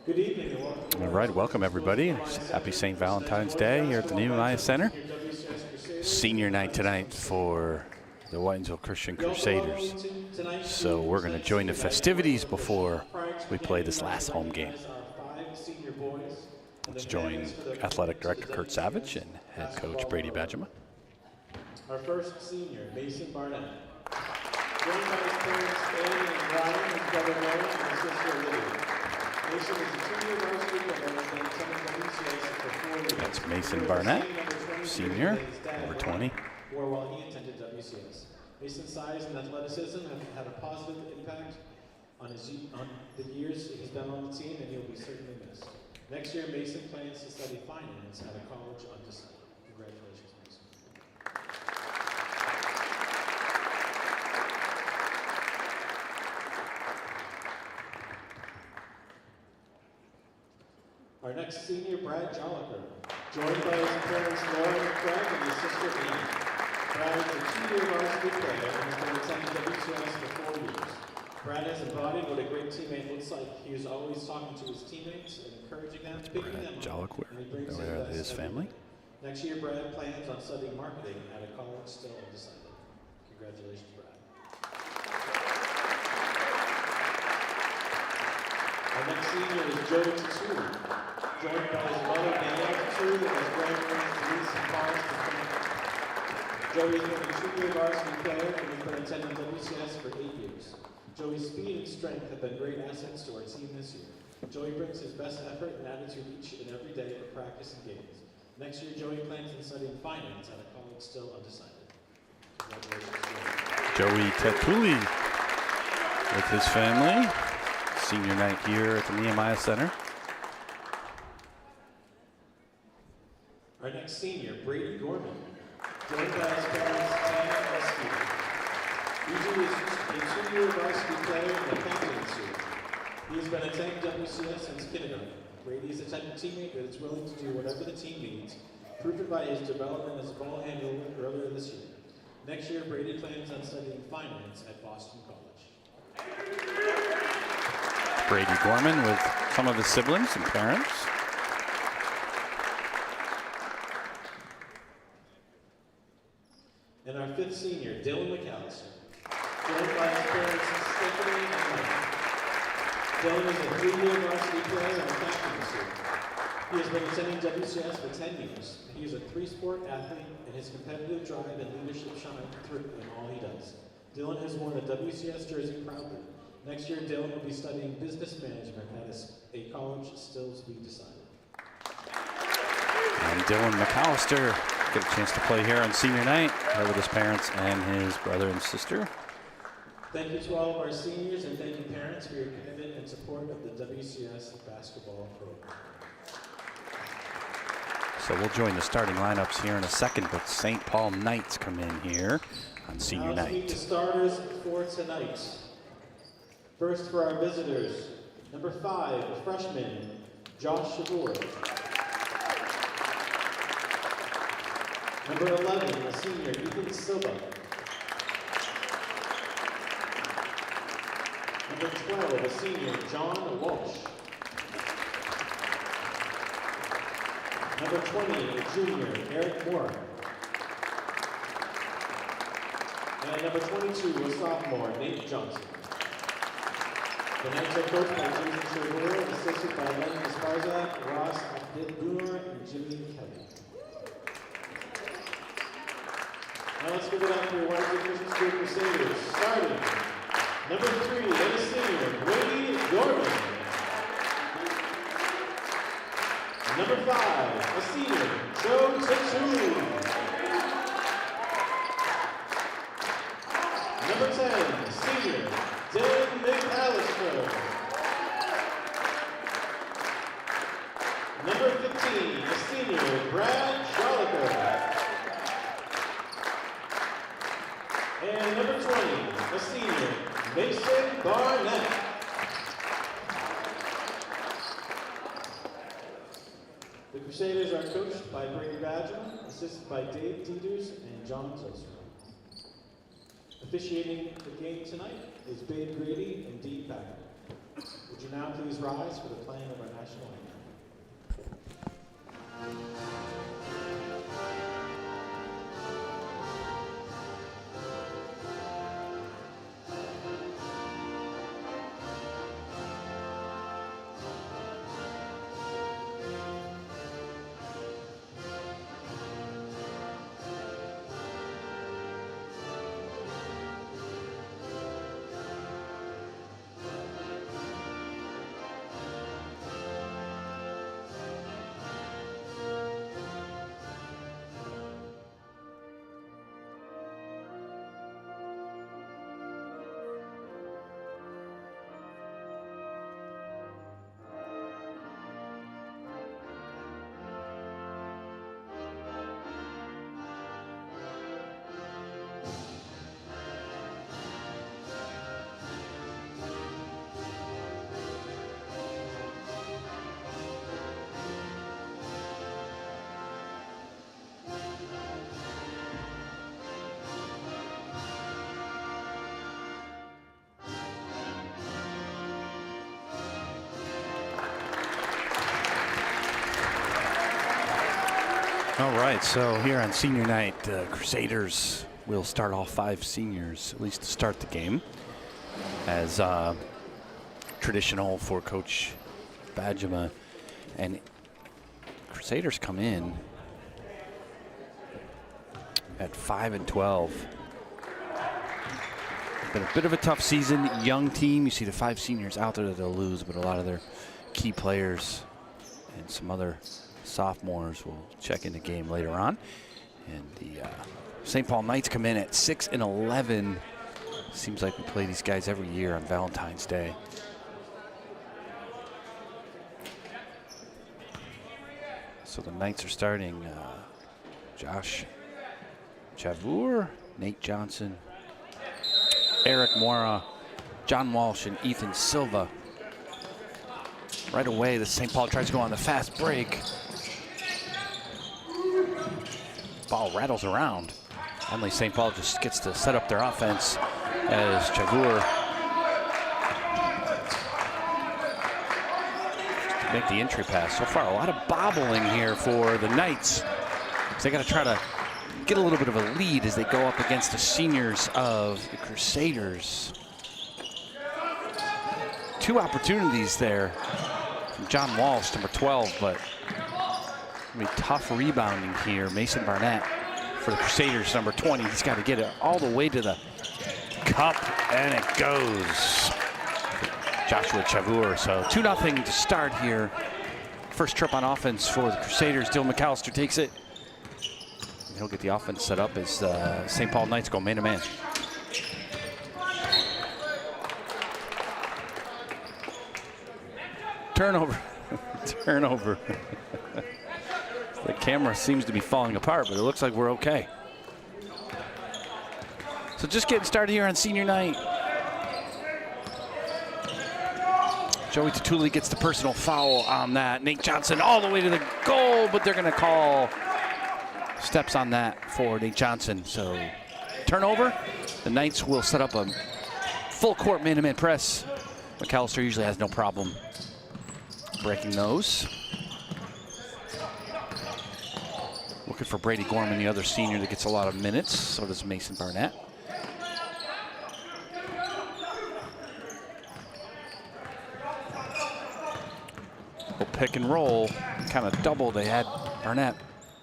Good evening and welcome. All right, welcome everybody. Happy St. Valentine's Day here at the Nehemiah Center. Senior night tonight for the Whitensville Christian Crusaders. So we're going to join the festivities before we play this last home game. Let's join Athletic Director Kurt Savage and Head Coach Brady Badgema. Our first senior, Mason Barnett. Joined by his parents, Annie and Brian, his brother Noah, and his sister Olivia. Mason is a two-year varsity player and attended WCS for 4 years. That's Mason Barnett, senior, number 20. Or while he attended WCS. Mason's size and athleticism have had a positive impact on the years he's been on the team, and he'll be certainly missed. Next year, Mason plans to study finance at a college undecided. Congratulations, Mason. Our next senior, Brad Jolliker, joined by his parents Laura and Craig and his sister Amy. Brad is a two-year varsity player and has been attending WCS for 4 years. Brad has embodied what a great teammate looks like. He is always talking to his teammates and encouraging them, picking them up, and he brings There his family. Next year, Brad plans on studying marketing at a college still undecided. Congratulations, Brad. Our next senior is Joey Tattoo, joined by his mother, Danielle Tattoo, and his grandparents, Denise and Paul. Joey's been a two-year varsity player and has been attending WCS for 8 years. Joey's speed and strength have been great assets to our team this year. Joey brings his best effort and attitude each and every day for practice and games. Next year, Joey plans on studying finance at a college still undecided. Congratulations, Joey Tetuli with his family. Senior night here at the Nehemiah Center. Our next senior, Brady Gorman, joined by his parents, Tana and Steve. BG is a two-year varsity player and a captain this year. He has been attending WCS since kindergarten. Brady is a type of teammate that is willing to do whatever the team needs, proven by his development as a ball handler earlier this year. Next year, Brady plans on studying finance at Boston College. Brady Gorman with some of his siblings and parents. And our fifth senior, Dylan McAllister, joined by his parents, Stephanie and Mike. Dylan is a three-year varsity player and a captain this year. He has been attending WCS for 10 years. He is a three-sport athlete, and his competitive drive and leadership shine through in all he does. Dylan has worn a WCS jersey proudly. Next year, Dylan will be studying business management at a college still to be decided. And Dylan McAllister get a chance to play here on senior night with his parents and his brother and sister. Thank you to all of our seniors, and thank you parents for your commitment and support of the WCS basketball program. So we'll join the starting lineups here in a second, but St. Paul Knights come in here on senior Now let's meet night. the starters for tonight. First for our visitors, number 5, a freshman, Josh Shavor. Number 11, a senior, Ethan Silva. Number 12, a senior, John Walsh. Number 20, a junior, Eric Moore. And number 22, a sophomore, Nate Johnson. The Knights are coached by Jason Shavor and assisted by Lenny Esparza, Ross Abdul-Gunor, and Jimmy Kelly. Now let's give it up for one of the Christian School Crusaders. Starting, number 3, a senior, Brady Gorman. Number 5, a senior, Joe Tattoo. Number 10, senior, Dylan McAllister. Number 15, a senior, Brad Jolliker. And number 20, a senior, Mason Barnett. The Crusaders are coached by Brady Badgema, assisted by Dave Dieters and John Tozer. Officiating the game tonight is Babe Grady and Dean Packer. Would you now please rise for the playing of our national anthem? All right, so here on senior night, Crusaders will start all 5 seniors, at least to start the game, as traditional for Coach Bajema. And Crusaders come in at 5-12. Been a bit of a tough season, young team. You see the 5 seniors out there that they'll lose, but a lot of their key players and some other sophomores will check in the game later on. And the St. Paul Knights come in at 6-11. Seems like we play these guys every year on Valentine's Day. So the Knights are starting Josh Chavour, Nate Johnson, Eric Mora, John Walsh, and Ethan Silva. Right away, the St. Paul tries to go on the fast break. Ball rattles around. Finally, St. Paul just gets to set up their offense as Chavour make the entry pass. So far, a lot of bobbling here for the Knights. So they got to try to get a little bit of a lead as they go up against the seniors of the Crusaders. 2 opportunities there from John Walsh, number 12, but gonna be tough rebounding here. Mason Barnett for the Crusaders, number 20. He's got to get it all the way to the cup, and it goes. Joshua Chavour. So 2-0 to start here. First trip on offense for the Crusaders. Dylan McAllister takes it. And he'll get the offense set up as St. Paul Knights go man-to-man. Turnover. Turnover. The camera seems to be falling apart, but it looks like we're okay. So just getting started here on senior night. Joey Tatuli gets the personal foul on that. Nate Johnson all the way to the goal, but they're going to call steps on that for Nate Johnson. So turnover. The Knights will set up a full court man-to-man press. McAllister usually has no problem breaking those. Looking for Brady Gorman, the other senior that gets a lot of minutes. So does Mason Barnett. Well, pick and roll, kind of double. They had Barnett.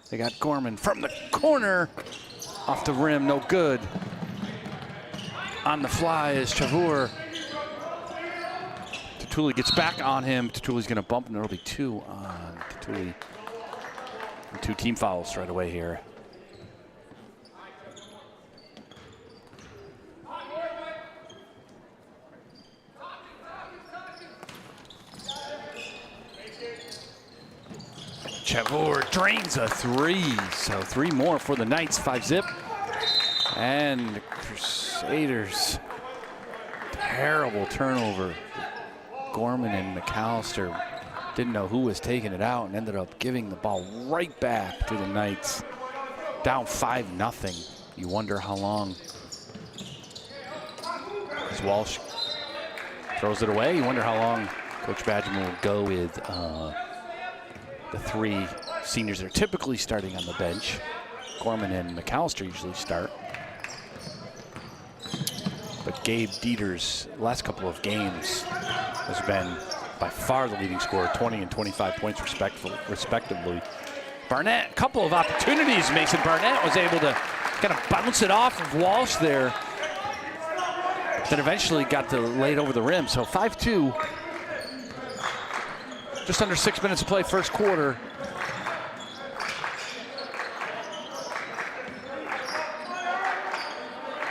They got Gorman from the corner, off the rim, no good. On the fly is Chavour. Tatuli gets back on him. Tatuli's going to bump, and there'll be 2 on Tatuli. 2 team fouls right away here. Chavour drains a 3. So 3 more for the Knights, 5-zip. And the Crusaders, terrible turnover. Gorman and McAllister didn't know who was taking it out and ended up giving the ball right back to the Knights. Down 5-0. You wonder how long. As Walsh Throws it away. You wonder how long Coach Badgerman will go with the 3 seniors that are typically starting on the bench. Gorman and McAllister usually start. But Gabe Dieter's last couple of games has been by far the leading scorer, 20 and 25 points respectively. Barnett, a couple of opportunities. Mason Barnett was able to kind of bounce it off of Walsh there. Then eventually got to lay it over the rim. So 5-2. Just under 6 minutes to play first quarter.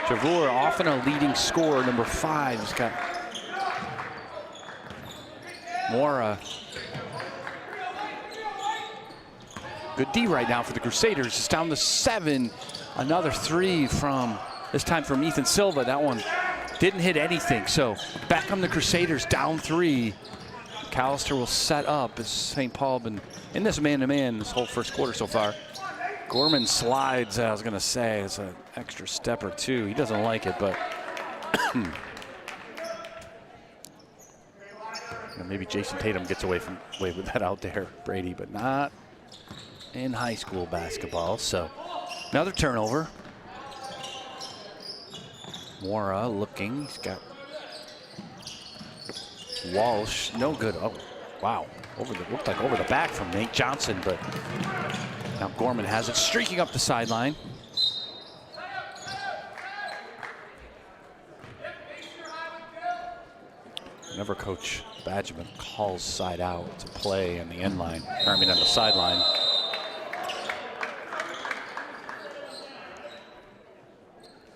Javor, often a leading scorer, number 5. He's got Mora. Good D right now for the Crusaders. It's down to 7. Another 3 from, this time from Ethan Silva. That one didn't hit anything. So back on the Crusaders, down 3. McAllister will set up as St. Paul been in this man-to-man this whole first quarter so far. Gorman slides, I was going to say, it's an extra step or 2. He doesn't like it, but maybe Jason Tatum gets away with that out there, Brady, but not in high school basketball. So another turnover. Mora looking, he's got Walsh, no good. Oh, wow. Looked like over the back from Nate Johnson, but now Gorman has it, streaking up the sideline. Whenever Coach Badgerman calls side out to play on the end line, or I mean on the sideline.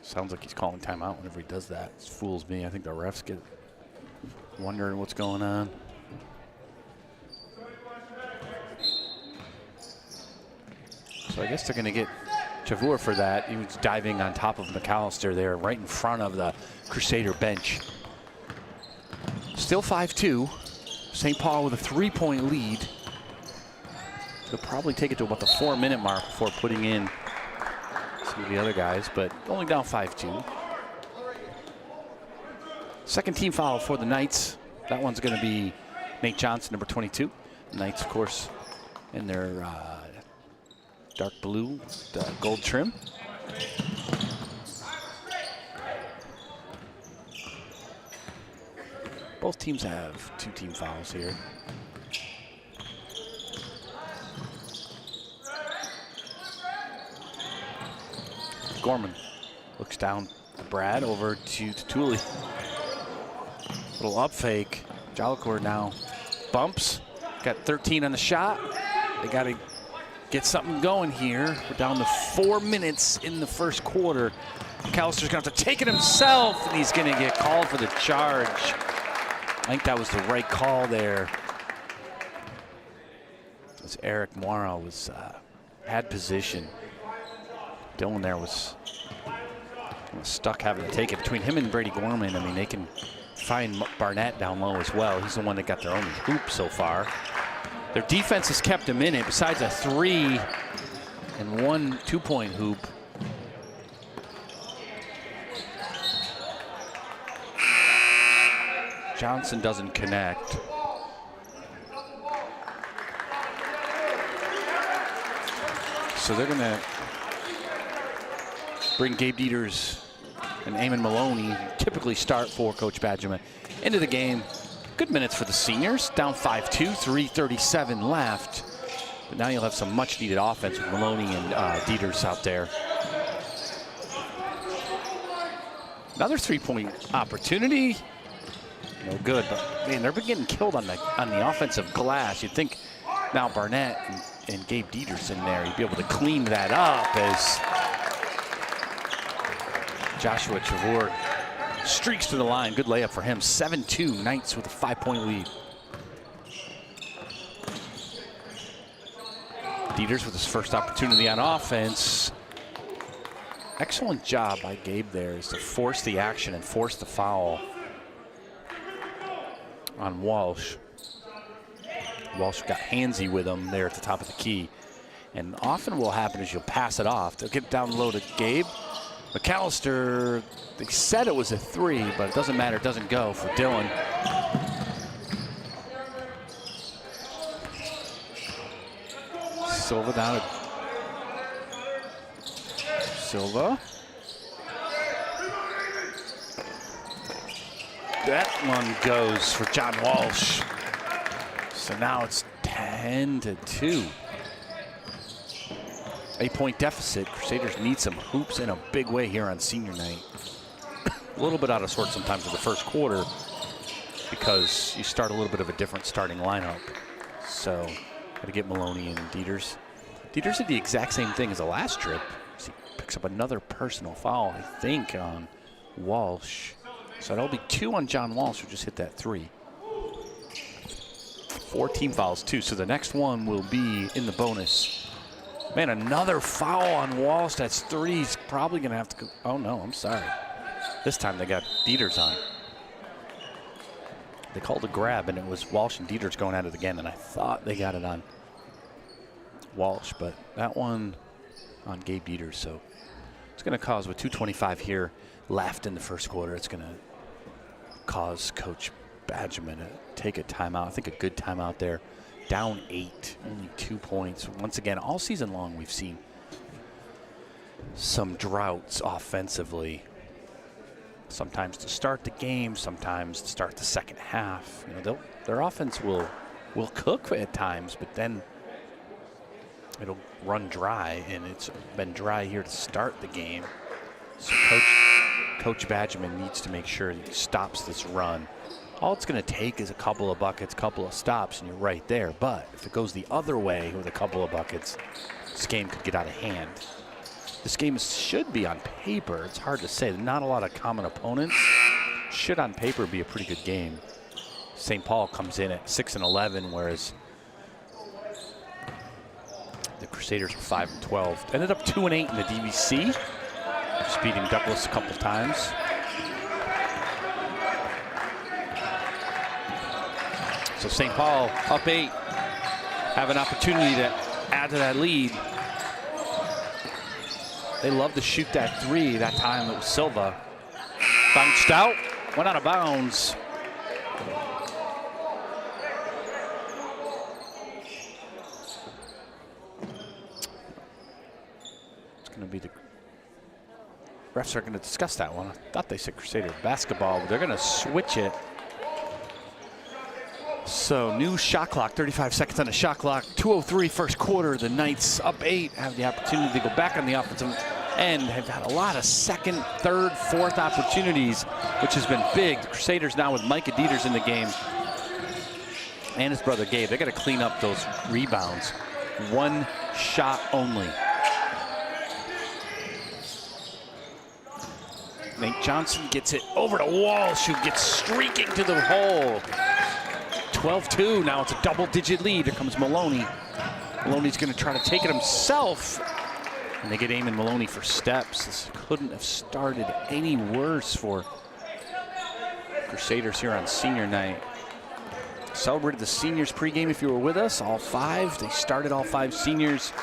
Sounds like he's calling timeout whenever he does that. It fools me. I think the refs get wondering what's going on. So I guess they're going to get Javor for that. He was diving on top of McAllister there, right in front of the Crusader bench. Still 5-2. St. Paul with a 3-point lead. They'll probably take it to about the 4-minute mark before putting in some of the other guys, but only down 5-2. Second team foul for the Knights. That one's going to be Nate Johnson, number 22. The Knights, of course, in their dark blue, gold trim. Both teams have 2 team fouls here. Gorman looks down to Brad, over to Tatuli. Little up fake. Jolicoeur now bumps. Got 13 on the shot. They got to get something going here. We're down to 4 minutes in the first quarter. McAllister's going to have to take it himself, and he's going to get called for the charge. I think that was the right call there. As Eric Mora was had position. Dylan there was stuck having to take it. Between him and Brady Gorman, I mean, they can find Barnett down low as well. He's the one that got their only hoop so far. Their defense has kept them in it, besides a 3 and 1 2-point hoop. Johnson doesn't connect. So they're going to bring Gabe Dieters and Eamon Maloney, who typically start for Coach Badgerman, into the game. Good minutes for the seniors. Down 5-2, 3:37 left. But now you'll have some much-needed offense with Maloney and Dieters out there. Another 3-point opportunity. No good, but man, they're getting killed on the offensive glass. You'd think now Barnett and Gabe Dieters in there, you'd be able to clean that up as Joshua Javor streaks to the line. Good layup for him. 7-2, Knights with a 5-point lead. Dieters with his first opportunity on offense. Excellent job by Gabe there is to force the action and force the foul on Walsh. Walsh got handsy with him there at the top of the key. And often what will happen is you'll pass it off. They'll get down low to Gabe. McAllister, they said it was a 3, but it doesn't matter. It doesn't go for Dylan. Silva down to Silva. That one goes for John Walsh. So now it's 10-2. 8-point deficit. Crusaders need some hoops in a big way here on senior night. A little bit out of sorts sometimes in the first quarter because you start a little bit of a different starting lineup. So got to get Maloney and Dieters. Dieters did the exact same thing as the last trip. So he picks up another personal foul, I think, on Walsh. So that'll be 2 on John Walsh, who just hit that 3. 4 team fouls, too. So the next one will be in the bonus. Man, another foul on Walsh. That's 3. He's probably going to have to go. Oh, no, I'm sorry. This time they got Dieters on. They called a grab, and it was Walsh and Dieters going at it again, and I thought they got it on Walsh, but that one on Gabe Dieters. So it's going to cause, with 2:25 here left in the first quarter, it's going to cause Coach Badgeman to take a timeout. I think a good timeout there. Down 8, only 2 points. Once again, all season long, we've seen some droughts offensively. Sometimes to start the game, sometimes to start the second half. You know, their offense will cook at times, but then it'll run dry, and it's been dry here to start the game. So Coach Badgeman needs to make sure he stops this run. All it's going to take is a couple of buckets, a couple of stops, and you're right there. But if it goes the other way with a couple of buckets, this game could get out of hand. This game should be on paper. It's hard to say. Not a lot of common opponents. Should on paper be a pretty good game. St. Paul comes in at 6-11, whereas the Crusaders are 5-12. Ended up 2-8 in the DVC. Just beating Douglas a couple times. So St. Paul up 8, have an opportunity to add to that lead. They love to shoot that 3. That time it was Silva. Bounced out, went out of bounds. It's going to be the refs are going to discuss that one. I thought they said Crusader basketball, but they're going to switch it. So new shot clock, 35 seconds on the shot clock. 2:03 first quarter. The Knights up 8, have the opportunity to go back on the offensive end. Have had a lot of second, third, fourth opportunities, which has been big. The Crusaders now with Micah Dieters in the game and his brother Gabe. They got to clean up those rebounds. 1 shot only. Nate Johnson gets it over to Walsh, who gets streaking to the hole. 12-2, now it's a double-digit lead. Here comes Maloney. Maloney's going to try to take it himself. And they get Eamon Maloney for steps. This couldn't have started any worse for Crusaders here on senior night. Celebrated the seniors pregame if you were with us, all 5. They started all 5 seniors.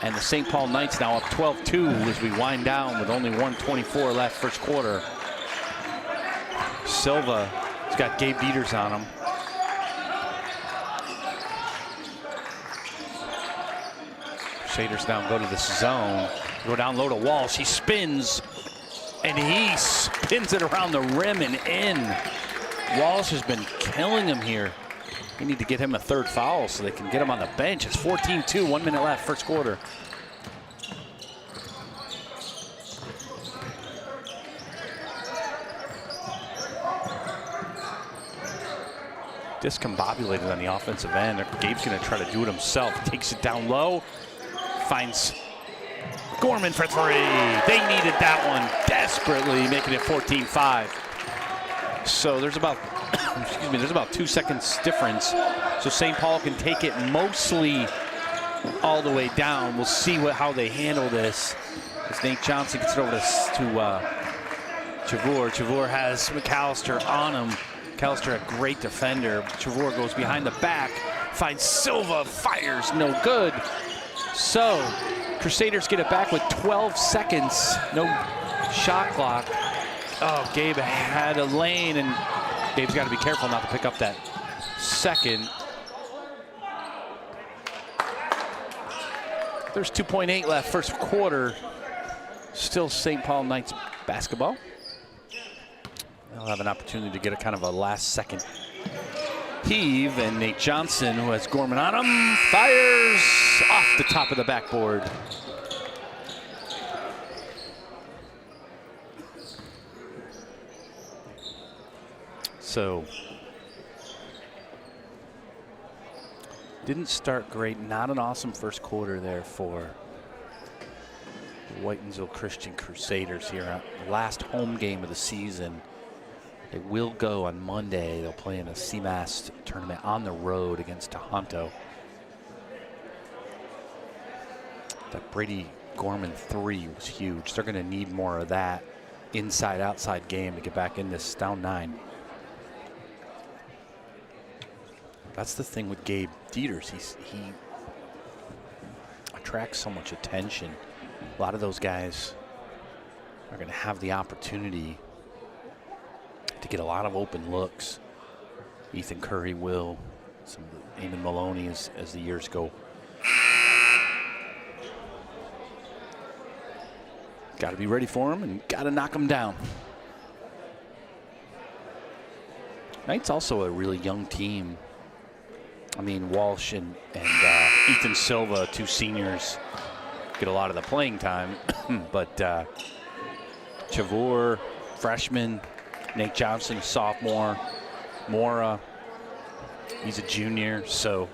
And the St. Paul Knights now up 12-2 as we wind down with only 1:24 left first quarter. Silva has got Gabe Dieters on him. Crusaders now go to the zone. Go down low to Walsh. He spins, and he spins it around the rim and in. Walsh has been killing him here. We need to get him a 3rd foul so they can get him on the bench. It's 14-2, 1 minute left, first quarter. Discombobulated on the offensive end. Gabe's going to try to do it himself. Takes it down low. Finds Gorman for 3. They needed that one desperately, making it 14-5. So there's about, excuse me, there's about 2 seconds difference. So St. Paul can take it mostly all the way down. We'll see how they handle this. As Nate Johnson gets it over to Chavur. Chavur has McAllister on him. McAllister, a great defender. Chavur goes behind the back, finds Silva, fires, no good. So Crusaders get it back with 12 seconds. No shot clock. Oh, Gabe had a lane, and Gabe's got to be careful not to pick up that second. There's 2.8 left, first quarter. Still St. Paul Knights basketball. They'll have an opportunity to get a kind of a last-second heave, and Nate Johnson, who has Gorman on him, fires off the top of the backboard. So, didn't start great. Not an awesome first quarter there for the Whitensville Christian Crusaders here on the last home game of the season. They will go on Monday. They'll play in a CMAS tournament on the road against Toronto. That Brady Gorman 3 was huge. They're going to need more of that inside-outside game to get back in this down 9. That's the thing with Gabe Dieters. He attracts so much attention. A lot of those guys are going to have the opportunity to get a lot of open looks. Ethan Curry will, some Eamon Maloney as the years go. Got to be ready for him and got to knock him down. Knights also a really young team. I mean, Walsh and Ethan Silva, 2 seniors, get a lot of the playing time. But Chavor, freshman, Nate Johnson, sophomore, Mora, he's a junior. So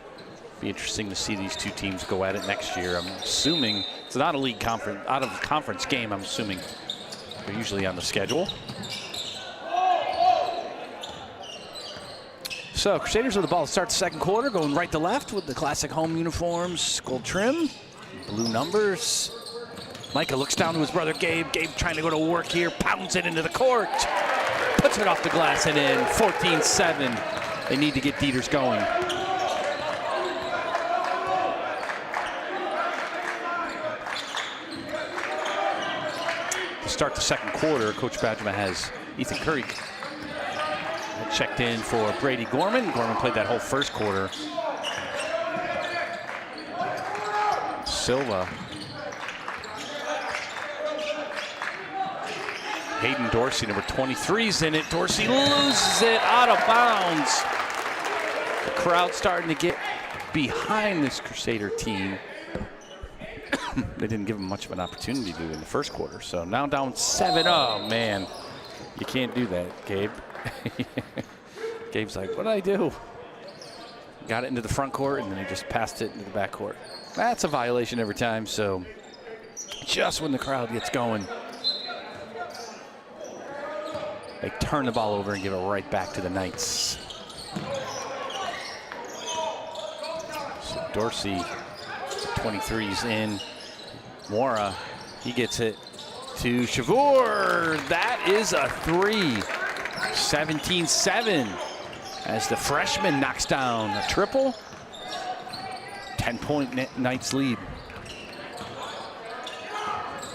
be interesting to see these 2 teams go at it next year. I'm assuming it's not a league conference, out of conference game. I'm assuming they're usually on the schedule. So Crusaders with the ball to start the second quarter, going right to left with the classic home uniforms, gold trim, blue numbers. Micah looks down to his brother Gabe. Gabe trying to go to work here, pounds it into the court, puts it off the glass and in. 14-7. They need to get Dieters going. To start the second quarter, Coach Badgema has Ethan Curry checked in for Brady Gorman. Gorman played that whole first quarter. Silva. Hayden Dorsey, number 23's in it. Dorsey loses it out of bounds. The crowd starting to get behind this Crusader team. They didn't give him much of an opportunity to in the first quarter. So now down 7. Oh, man. You can't do that, Gabe. Gabe's like, what did I do? Got it into the front court, and then he just passed it into the back court. That's a violation every time, so just when the crowd gets going, they turn the ball over and give it right back to the Knights. So Dorsey, 23's in. Mora, he gets it to Chavor. That is a 3. 17-7 as the freshman knocks down a triple. 10-point Knights lead.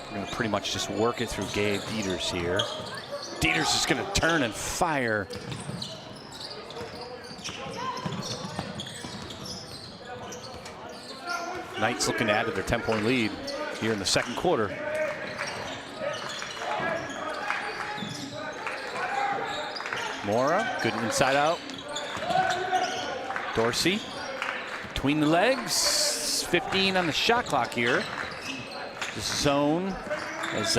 We're going to pretty much just work it through Gabe Dieters here. Dieters is going to turn and fire. Knights looking to add to their 10-point lead here in the second quarter. Mora, good inside out. Dorsey, between the legs. 15 on the shot clock here. The zone as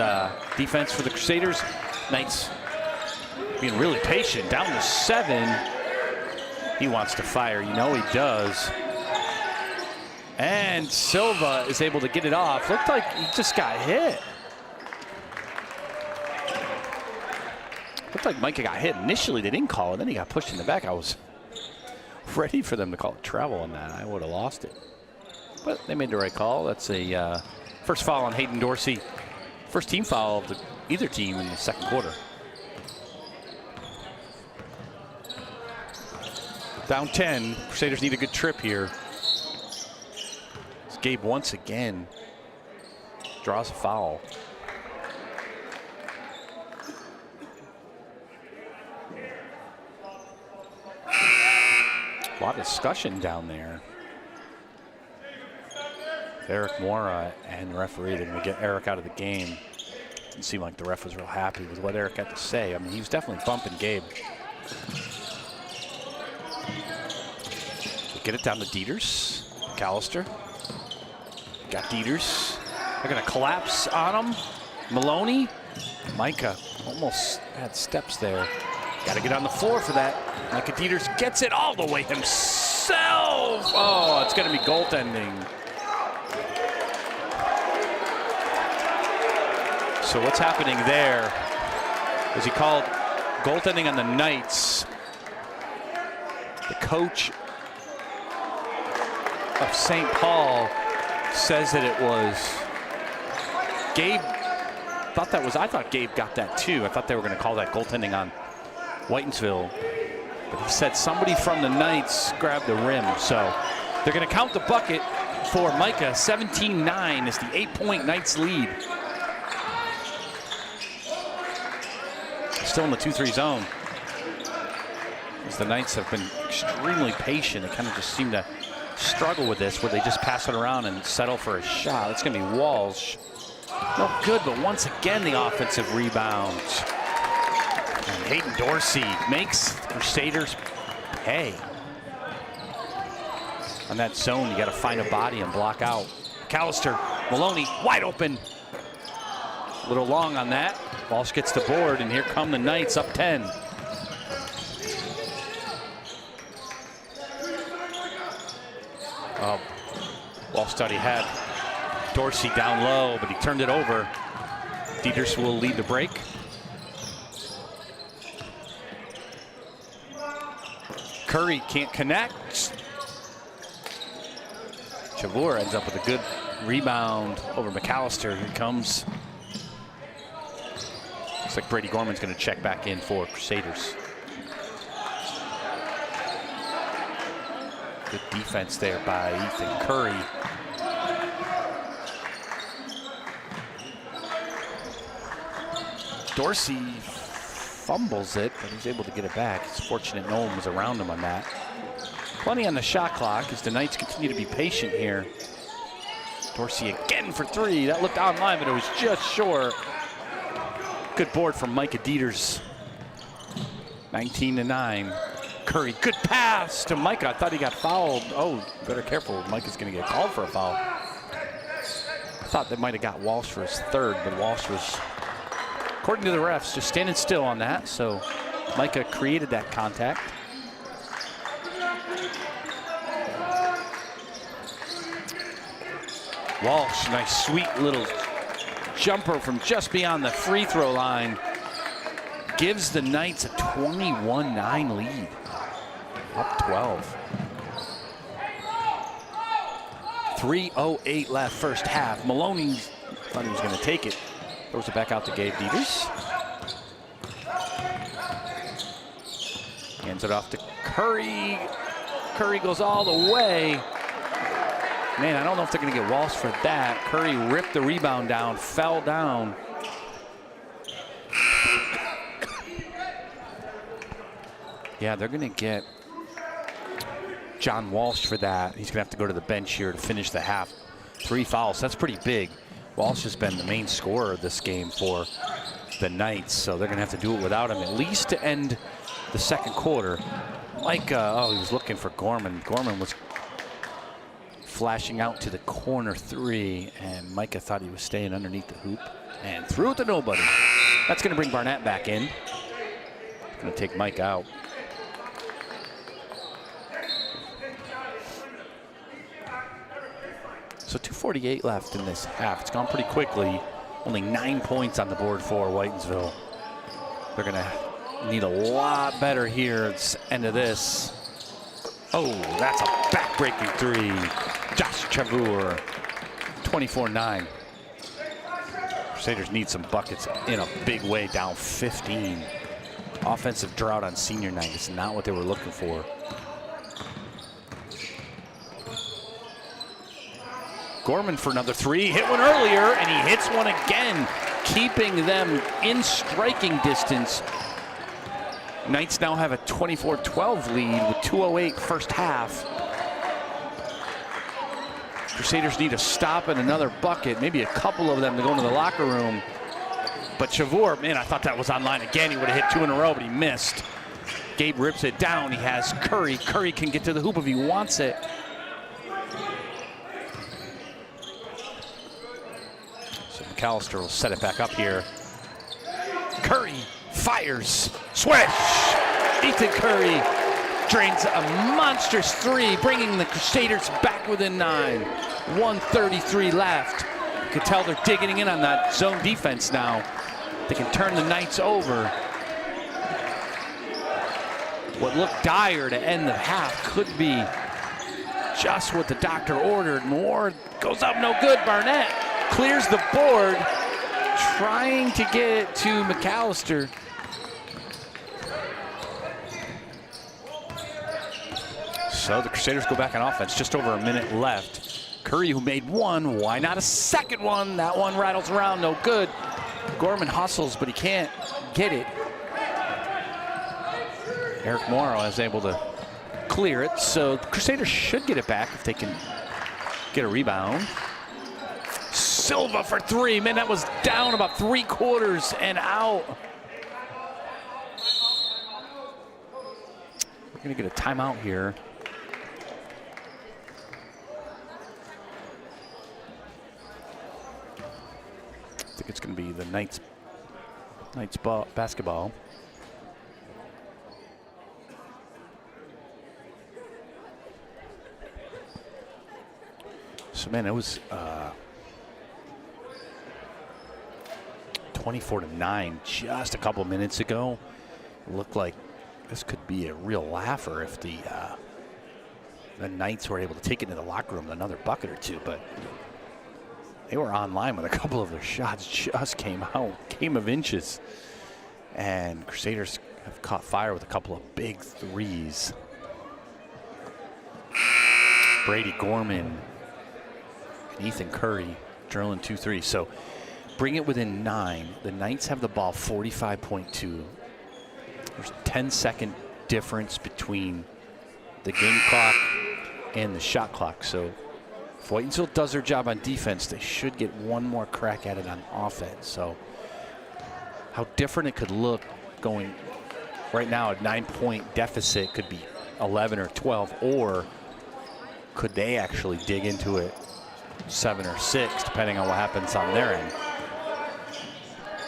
defense for the Crusaders. Knights being really patient, down to 7. He wants to fire, you know he does. And Silva is able to get it off. Looked like he just got hit. Looked like Micah got hit initially. They didn't call it. Then he got pushed in the back. I was ready for them to call it travel on that. I would have lost it. But they made the right call. That's a first foul on Hayden Dorsey. First team foul of either team in the second quarter. Down 10. Crusaders need a good trip here. It's Gabe once again draws a foul. A lot of discussion down there. Eric Mora and the referee, they're going to get Eric out of the game. Didn't seem like the ref was real happy with what Eric had to say. I mean, he was definitely bumping Gabe. They get it down to Dieters. McAllister. Got Dieters. They're going to collapse on him. Maloney. Micah almost had steps there. Got to get on the floor for that. Micah Dieters gets it all the way himself. Oh, it's going to be goaltending. So what's happening there is he called goaltending on the Knights. The coach of St. Paul says that it was Gabe. I thought Gabe got that too. I thought they were going to call that goaltending on Whitensville. But he said somebody from the Knights grabbed the rim. So they're going to count the bucket for Micah. 17-9 is the 8-point Knights lead. Still in the 2-3 zone. As the Knights have been extremely patient. They kind of just seem to struggle with this, where they just pass it around and settle for a shot. It's going to be Walsh. No good, but once again, the offensive rebound. And Hayden Dorsey makes Crusaders pay. On that zone, you got to find a body and block out. McAllister, Maloney, wide open. A little long on that. Walsh gets the board, and here come the Knights up 10. Walsh thought he had Dorsey down low, but he turned it over. Dieters will lead the break. Curry can't connect. Chavur ends up with a good rebound over McAllister. Here comes. Looks like Brady Gorman's going to check back in for Crusaders. Good defense there by Ethan Curry. Dorsey fumbles it, but he's able to get it back. It's fortunate no one was around him on that. Plenty on the shot clock as the Knights continue to be patient here. Dorsey again for three. That looked online, but it was just short. Good board from Micah Dieters. 19-9. Curry, good pass to Micah. I thought he got fouled. Oh, better careful. Micah's going to get called for a foul. I thought they might have got Walsh for his third, but Walsh was, according to the refs, just standing still on that. So Micah created that contact. Walsh, nice sweet little jumper from just beyond the free throw line. Gives the Knights a 21-9 lead. Up 12. 3:08 left first half. Maloney thought he was going to take it. Throws it back out to Gabe Dieters. Hands it off to Curry. Curry goes all the way. Man, I don't know if they're going to get Walsh for that. Curry ripped the rebound down, fell down. Yeah, they're going to get John Walsh for that. He's going to have to go to the bench here to finish the half. 3 fouls, that's pretty big. Walsh has been the main scorer of this game for the Knights, so they're going to have to do it without him at least to end the second quarter. Micah, he was looking for Gorman. Gorman was flashing out to the corner three, and Micah thought he was staying underneath the hoop and threw it to nobody. That's going to bring Barnett back in. Going to take Mike out. So 2:48 left in this half. It's gone pretty quickly. Only 9 points on the board for Whitensville. They're going to need a lot better here at the end of this. Oh, that's a back-breaking three. Josh Chavur, 24-9. Crusaders need some buckets in a big way, down 15. Offensive drought on senior night is not what they were looking for. Gorman for another three. Hit one earlier, and he hits one again, keeping them in striking distance. Knights now have a 24-12 lead with 2:08 first half. Crusaders need a stop and another bucket, maybe a couple of them to go into the locker room. But Chavour, man, I thought that was on line again. He would have hit two in a row, but he missed. Gabe rips it down. He has Curry. Curry can get to the hoop if he wants it. So McAllister will set it back up here. Curry fires. Swish! Ethan Curry drains a monstrous three, bringing the Crusaders back within 9. 1:33 left. You can tell they're digging in on that zone defense now. They can turn the Knights over. What looked dire to end the half could be just what the doctor ordered. Moore goes up, no good. Barnett clears the board, trying to get it to McAllister. So the Crusaders go back on offense, just over a minute left. Curry, who made one, why not a second one? That one rattles around, no good. Gorman hustles, but he can't get it. Eric Morrow is able to clear it, so the Crusaders should get it back if they can get a rebound. Silva for three. Man, that was down about 3/4 and out. We're gonna get a timeout here. I think it's gonna be the Knights basketball. So man, it was 24-9 just a couple minutes ago. It looked like this could be a real laugher if the Knights were able to take it into the locker room another bucket or two, but they were online with a couple of their shots just came out, game of inches. And Crusaders have caught fire with a couple of big threes. Brady Gorman and Ethan Curry drilling 2 threes. So bring it within 9. The Knights have the ball 45.2. There's a 10-second difference between the game clock and the shot clock. So if Whitensville does their job on defense, they should get one more crack at it on offense. So how different it could look going right now, a 9-point deficit could be 11 or 12, or could they actually dig into it 7 or 6, depending on what happens on their end.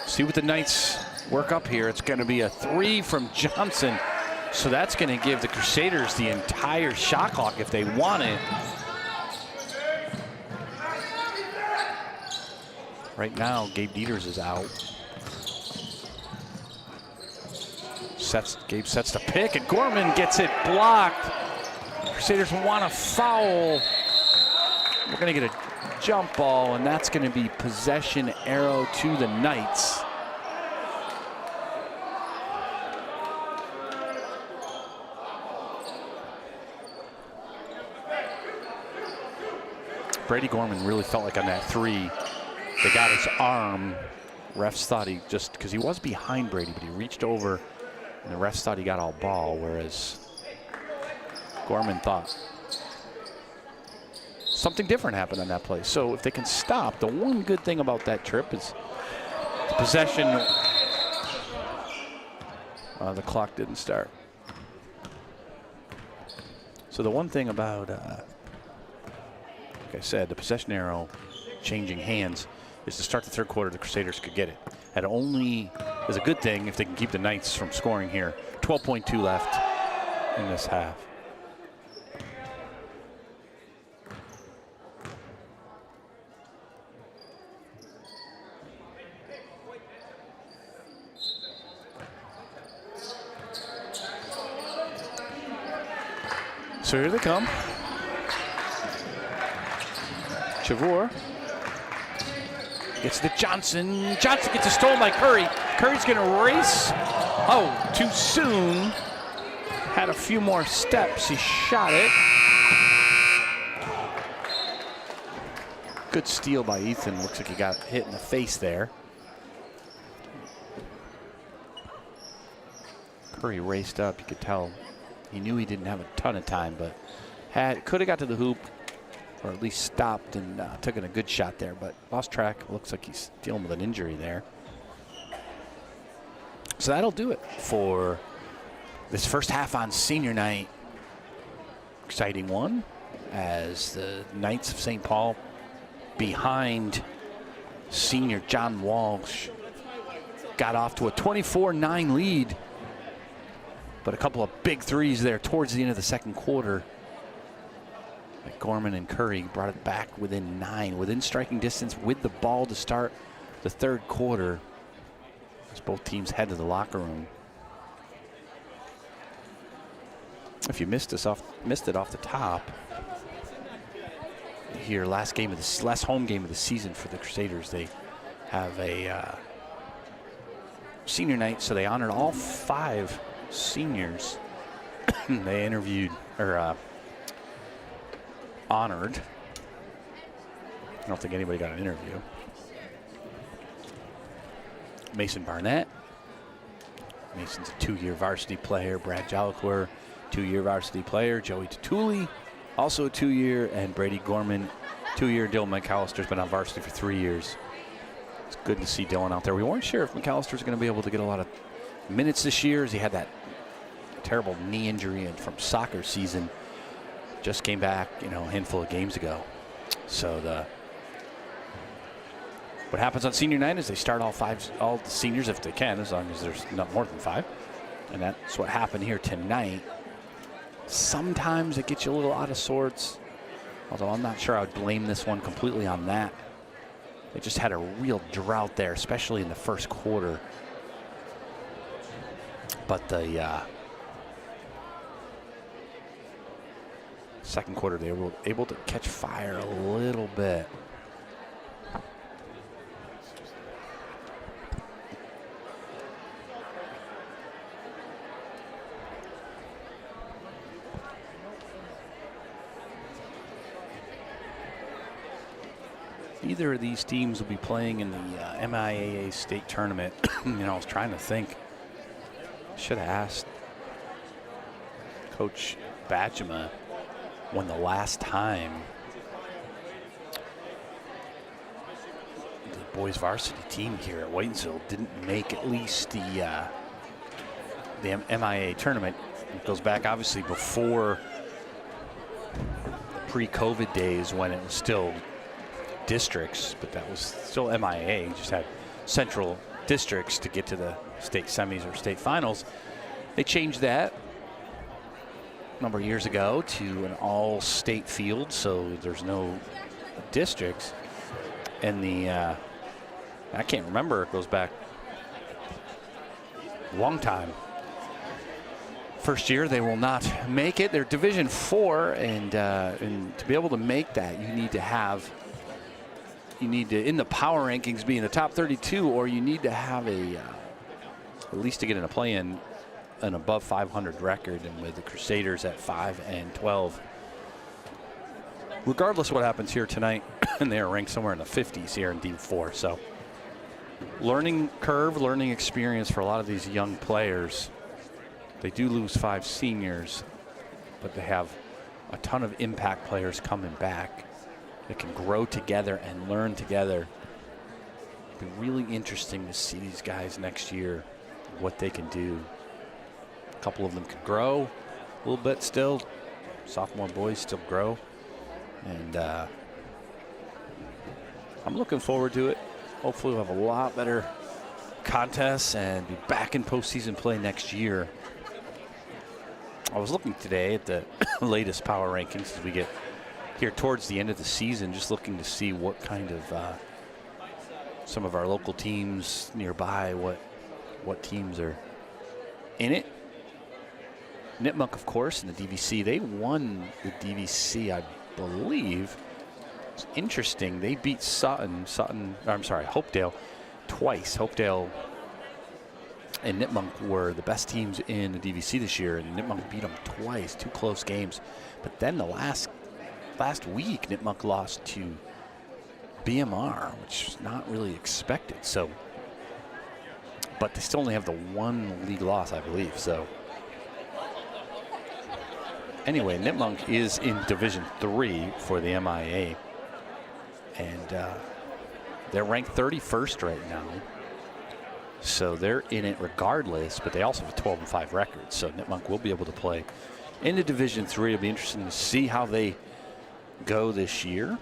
See what the Knights work up here. It's going to be a 3 from Johnson. So that's going to give the Crusaders the entire shot clock if they want it. Right now, Gabe Dieters is out. Gabe sets the pick, and Gorman gets it blocked. Crusaders want a foul. We're going to get a jump ball, and that's going to be possession arrow to the Knights. Brady Gorman really felt like on that 3, they got his arm. Refs thought he just, because he was behind Brady, but he reached over, and the refs thought he got all ball, whereas Gorman thought something different happened on that play. So if they can stop, the one good thing about that trip is the possession. The clock didn't start. So the one thing about, like I said, the possession arrow changing hands is to start the third quarter, the Crusaders could get it. That only is a good thing if they can keep the Knights from scoring here. 12.2 left in this half. So here they come. Chavour gets to Johnson. Johnson gets a stolen by Curry. Curry's going to race. Oh, too soon. Had a few more steps. He shot it. Good steal by Ethan. Looks like he got hit in the face there. Curry raced up. You could tell he knew he didn't have a ton of time, but could have got to the hoop, or at least stopped and took in a good shot there, but lost track. Looks like he's dealing with an injury there. So that'll do it for this first half on senior night. Exciting one, as the Knights of St. Paul behind senior John Walsh got off to a 24-9 lead, but a couple of big threes there towards the end of the second quarter. Like Gorman and Curry brought it back within 9, within striking distance with the ball to start the third quarter, as both teams head to the locker room. If you missed it off the top, here last home game of the season for the Crusaders, they have a senior night, so they honored all 5 seniors. They interviewed or honored. I don't think anybody got an interview. Mason Barnett. Mason's a 2-year varsity player. Brad Jolicoeur, 2-year varsity player. Joey Tatuli, also a 2-year, and Brady Gorman, 2-year. Dylan McAllister's been on varsity for 3 years. It's good to see Dylan out there. We weren't sure if McAllister's going to be able to get a lot of minutes this year, as he had that terrible knee injury from soccer season. Just came back, a handful of games ago. So what happens on senior night is they start all the seniors if they can, as long as there's not more than 5. And that's what happened here tonight. Sometimes it gets you a little out of sorts, although I'm not sure I would blame this one completely on that. They just had a real drought there, especially in the first quarter. But the second quarter, they were able to catch fire a little bit. Either of these teams will be playing in the MIAA state tournament. I was trying to think. Should have asked Coach Bajema when the last time the boys varsity team here at Whitensville didn't make at least the MIAA tournament. It goes back obviously before the pre-COVID days when it was still districts, but that was still MIAA. You just had central districts to get to the state semis or state finals. They changed that a number of years ago to an all-state field, so there's no districts. And I can't remember, it goes back a long time. First year, they will not make it. They're Division 4, and to be able to make that, you need to, in the power rankings, be in the top 32, or you need to have at least to get in a play-in, an above 500 record, and with the Crusaders at 5-12. Regardless of what happens here tonight, and they are ranked somewhere in the 50s here in D4. So learning curve, learning experience for a lot of these young players. They do lose 5 seniors, but they have a ton of impact players coming back that can grow together and learn together. It'll be really interesting to see these guys next year, what they can do. A couple of them could grow a little bit still. Sophomore boys still grow. And I'm looking forward to it. Hopefully we'll have a lot better contests and be back in postseason play next year. I was looking today at the latest power rankings as we get here towards the end of the season, just looking to see what kind of some of our local teams nearby, what teams are in it. Nipmuc, of course, in the DVC. They won the DVC, I believe. It's interesting. They beat Hopedale twice. Hopedale and Nipmuc were the best teams in the DVC this year, and Nipmuc beat them twice, 2 close games. But then the last week, Nipmuc lost to BMR, which is not really expected. So, but they still only have the one league loss, I believe. So, anyway, Nipmunk is in Division 3 for the MIA, and they're ranked 31st right now. So they're in it regardless, but they also have a 12-5 record. So Nipmunk will be able to play into Division 3. It'll be interesting to see how they go this year.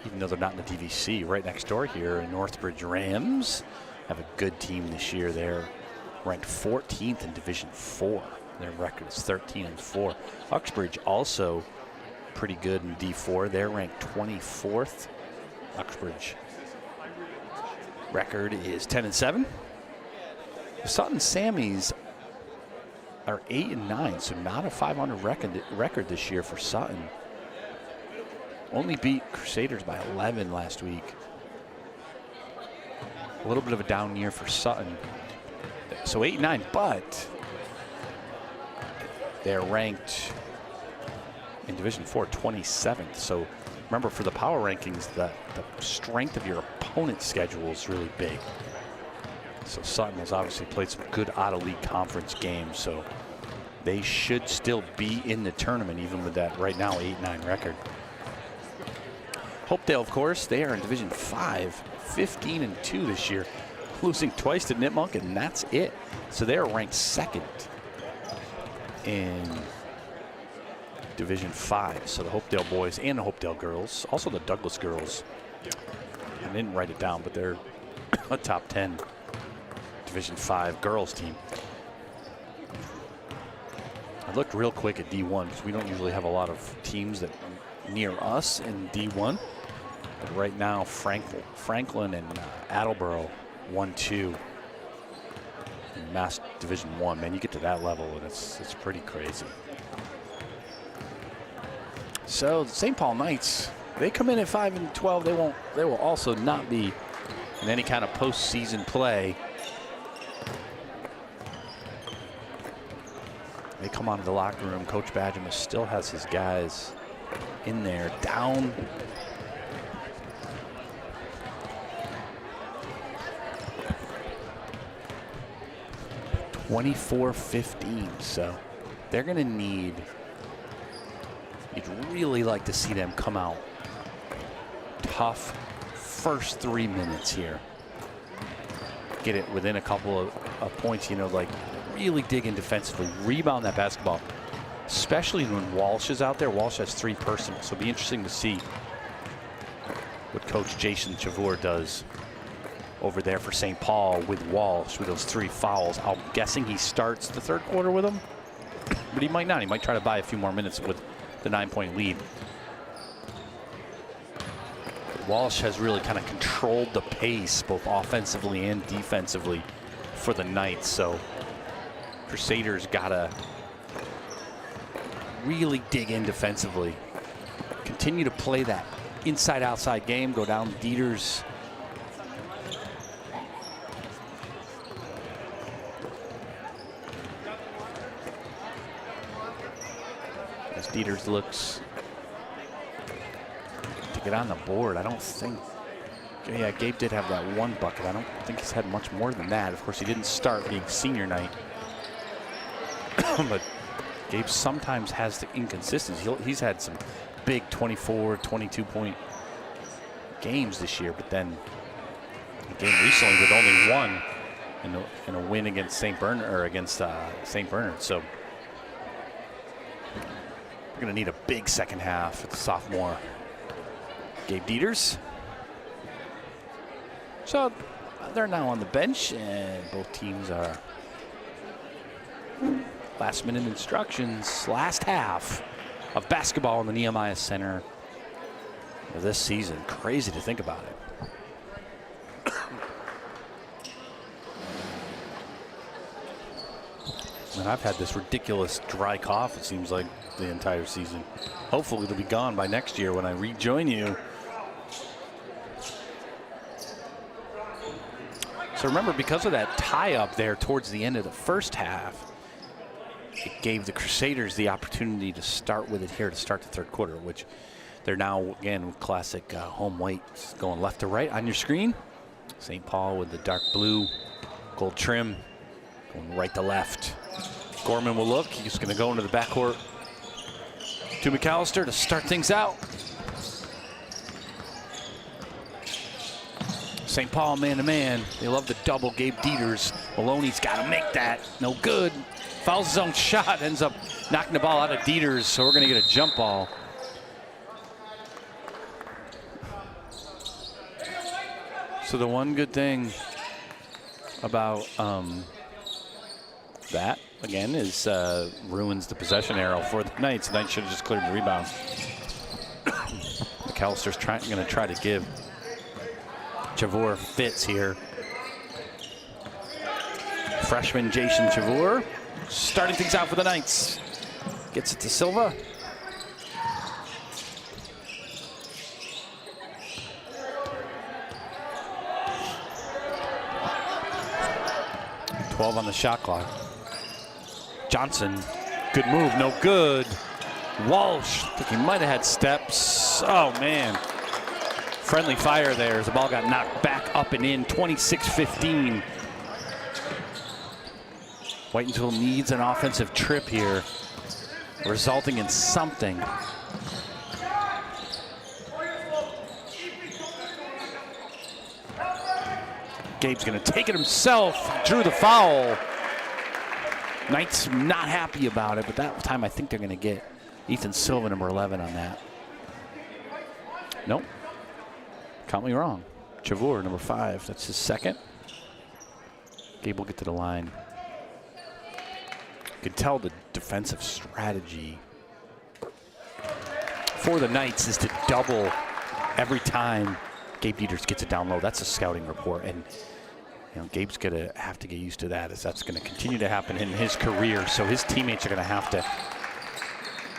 Even though they're not in the DVC, right next door here in Northbridge, Rams have a good team this year. They're ranked 14th in Division 4. Their record is 13-4. Uxbridge also pretty good in D4. They're ranked 24th. Uxbridge record is 10-7. Sutton Sammies are 8-9, so not a 500 record this year for Sutton. Only beat Crusaders by 11 last week. A little bit of a down year for Sutton. So 8-9, but they're ranked in Division 4 27th. So remember, for the power rankings, the strength of your opponent's schedule is really big. So Sutton has obviously played some good out-of-league conference games, so they should still be in the tournament, even with that right now 8-9 record. Hopedale, of course, they are in Division 5, 15-2 this year, losing twice to Nipmunk, and that's it. So they are ranked 2nd in Division 5. So the Hopedale boys and the Hopedale girls, also the Douglas girls, I didn't write it down, but they're a top 10 Division 5 girls team. I looked real quick at D1 because we don't usually have a lot of teams that near us in D1. But right now, Franklin and Attleboro 1-2 in Mass Division 1. Man, you get to that level and it's pretty crazy. So the St. Paul Knights, they come in at 5-12. They will also not be in any kind of postseason play. They come out of the locker room. Coach Badgemus still has his guys in there, down 24-15. So they're going to need, you'd really like to see them come out tough first 3 minutes here. Get it within a couple of points, you know, like really dig in defensively, rebound that basketball, especially when Walsh is out there. Walsh has 3 personal, so it'll be interesting to see what Coach Jason Chavour does over there for St. Paul with Walsh with those 3 fouls. I'm guessing he starts the third quarter with them, but he might not. He might try to buy a few more minutes with the 9-point lead. Walsh has really kind of controlled the pace both offensively and defensively for the Knights, so Crusaders gotta really dig in defensively, continue to play that inside-outside game, go down Dieters. As Dieters looks to get on the board, I don't think, yeah, Gabe did have that 1 bucket. I don't think he's had much more than that. Of course, he didn't start being senior night. But Gabe sometimes has the inconsistency. He's had some big 24, 22-point games this year, but then a game recently with only 1 in a win against St. Bernard, or against St. Bernard. So we're going to need a big second half for the sophomore Gabe Dieters. So they're now on the bench, and both teams are last-minute instructions. Last half of basketball in the Nehemiah Center this season. Crazy to think about it. And I've had this ridiculous dry cough, it seems like, the entire season. Hopefully it'll be gone by next year when I rejoin you. So remember, because of that tie-up there towards the end of the first half, it gave the Crusaders the opportunity to start with it here to start the third quarter, which they're now, again, classic home white going left to right on your screen. St. Paul with the dark blue, gold trim, going right to left. Gorman will look. He's going to go into the backcourt to McAllister to start things out. St. Paul man-to-man. They love the double. Gabe Dieters. Maloney's got to make that. No good. Fouls his own shot. Ends up knocking the ball out of Dieters, so we're going to get a jump ball. So the one good thing about that, again, is ruins the possession arrow for the Knights. The Knights should have just cleared the rebound. McAllister's going to try to give Chavor fits here. Freshman Jason Chavor starting things out for the Knights. Gets it to Silva. On the shot clock. Johnson, good move, no good. Walsh, I think he might have had steps. Oh man. Friendly fire there as the ball got knocked back up and in. 26-15. Whitensville needs an offensive trip here, resulting in something. Gabe's going to take it himself. Drew the foul. Knights not happy about it, but that time I think they're going to get Ethan Silva, number 11, on that. Nope. Count me wrong. Chavor, number 5. That's his second. Gabe will get to the line. You can tell the defensive strategy for the Knights is to double every time Gabe Dieters gets it down low. That's a scouting report, and Gabe's going to have to get used to that, as that's going to continue to happen in his career. So his teammates are going to have to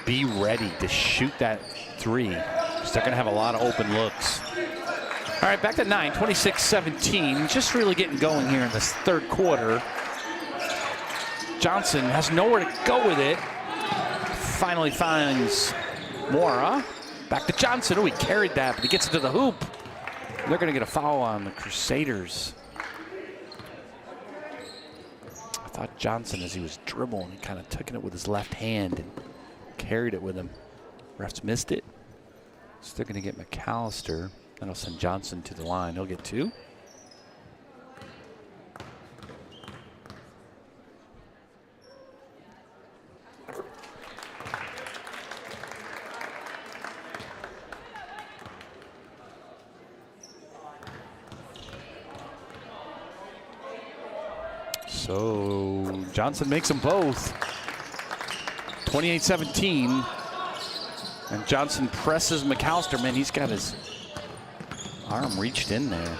be ready to shoot that three, because they're going to have a lot of open looks. All right, back to 9, 26-17. Just really getting going here in this third quarter. Johnson has nowhere to go with it. Finally finds Mora. Back to Johnson. Oh, he carried that, but he gets it to the hoop. They're going to get a foul on the Crusaders. I thought Johnson, as he was dribbling, he kind of took it with his left hand and carried it with him. Refs missed it. So they're going to get McAllister. That'll send Johnson to the line. He'll get 2. So Johnson makes them both. 28-17. And Johnson presses McAllister. Man, he's got his arm reached in there.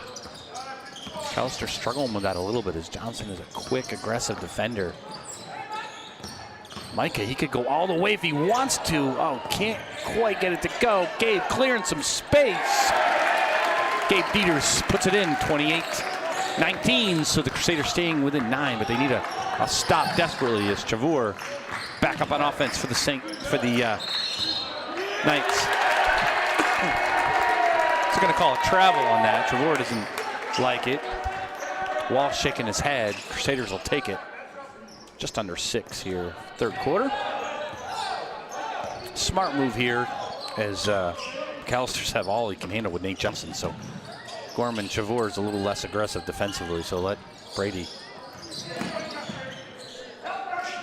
McAllister struggling with that a little bit, as Johnson is a quick, aggressive defender. Micah, he could go all the way if he wants to. Oh, can't quite get it to go. Gabe clearing some space. Gabe Dieters puts it in, 28-19. So the Crusaders staying within 9, but they need a stop desperately, as Chavor back up on offense for the Knights. They're going to call a travel on that. Chavor doesn't like it. Walsh shaking his head. Crusaders will take it. Just under 6 here, third quarter. Smart move here, as McAllister's have all he can handle with Nate Johnson. So Gorman Chavor is a little less aggressive defensively, so let Brady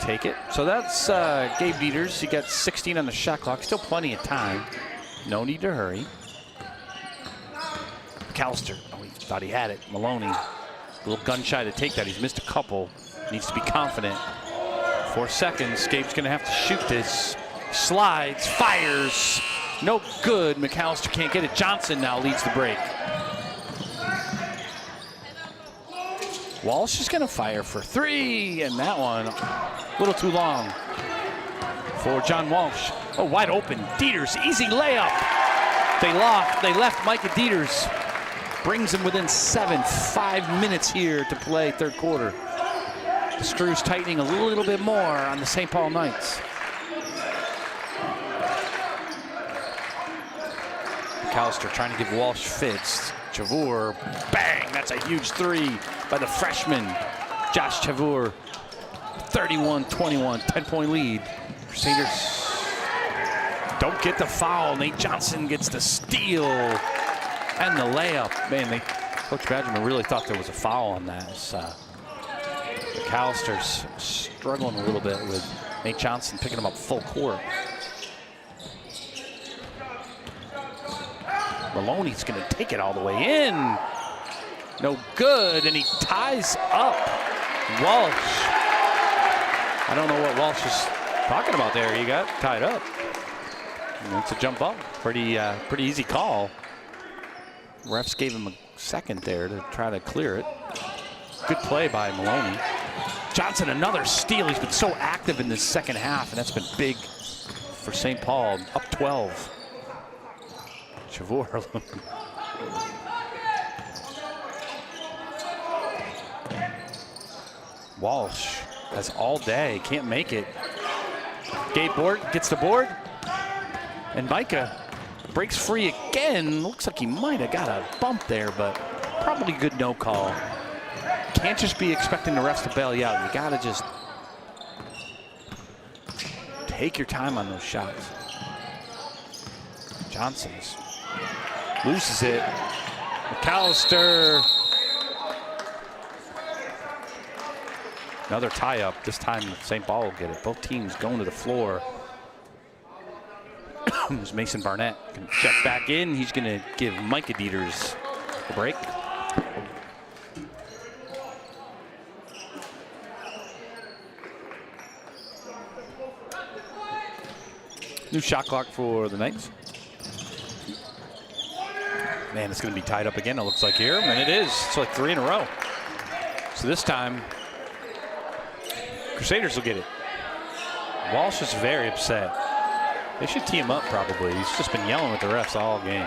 take it. So that's Gabe Dieters. He got 16 on the shot clock. Still plenty of time. No need to hurry. McAllister, oh, he thought he had it. Maloney, a little gun shy to take that. He's missed a couple. Needs to be confident. 4 seconds. Gabe's going to have to shoot this. Slides, fires. No good. McAllister can't get it. Johnson now leads the break. Walsh is going to fire for 3, and that one a little too long for John Walsh. Oh, wide open. Dieters, easy layup. They left Micah Dieters. Brings him within 7. 5 minutes here to play third quarter. The screws tightening a little bit more on the St. Paul Knights. McAllister trying to give Walsh fits. Chavour, bang, that's a huge three by the freshman, Josh Chavour. 31-21, 10-point lead. Crusaders don't get the foul. Nate Johnson gets the steal and the layup. Man, Coach Badgerman really thought there was a foul on that. McAllister's struggling a little bit with Nate Johnson picking him up full court. Maloney's going to take it all the way in. No good, and he ties up Walsh. I don't know what Walsh is talking about there. He got tied up. And it's a jump ball. Pretty easy call. Refs gave him a second there to try to clear it. Good play by Maloney. Johnson, another steal. He's been so active in this second half, and that's been big for St. Paul. Up 12. Chavour. Walsh has all day, can't make it. Gabe Board gets the board, and Micah breaks free again. Looks like he might have got a bump there, but probably good no call. Can't just be expecting the refs to bail you out. You gotta just take your time on those shots. Johnson's loses it. McAllister. Another tie-up. This time St. Paul will get it. Both teams going to the floor. There's Mason Barnett. Can check back in. He's going to give Micah Dieters a break. New shot clock for the Knights. Man, it's going to be tied up again, it looks like here. And it is. It's like 3 in a row. So this time, Crusaders will get it. Walsh is very upset. They should tee him up probably. He's just been yelling at the refs all game.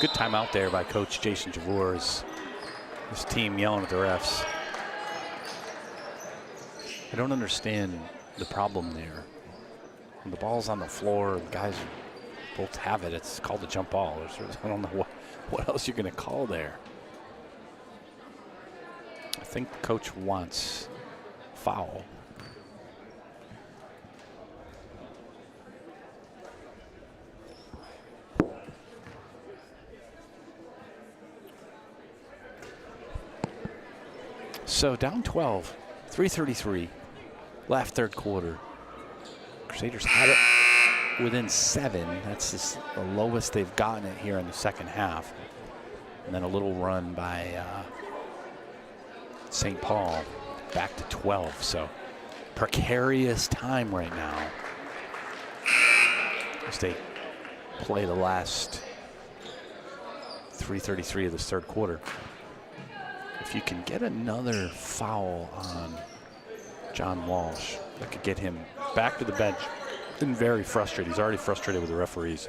Good timeout there by Coach Jason Chavour. His team yelling at the refs. I don't understand the problem there. When the ball's on the floor, the guys both have it. It's called a jump ball. I don't know what else you're going to call there. I think the coach wants foul. So down 12, 3:33 left third quarter. Crusaders had it within 7. That's the lowest they've gotten it here in the second half. And then a little run by St. Paul back to 12. So precarious time right now as they play the last 3:33 of this third quarter. If you can get another foul on John Walsh, that could get him back to the bench. Been very frustrated. He's already frustrated with the referees.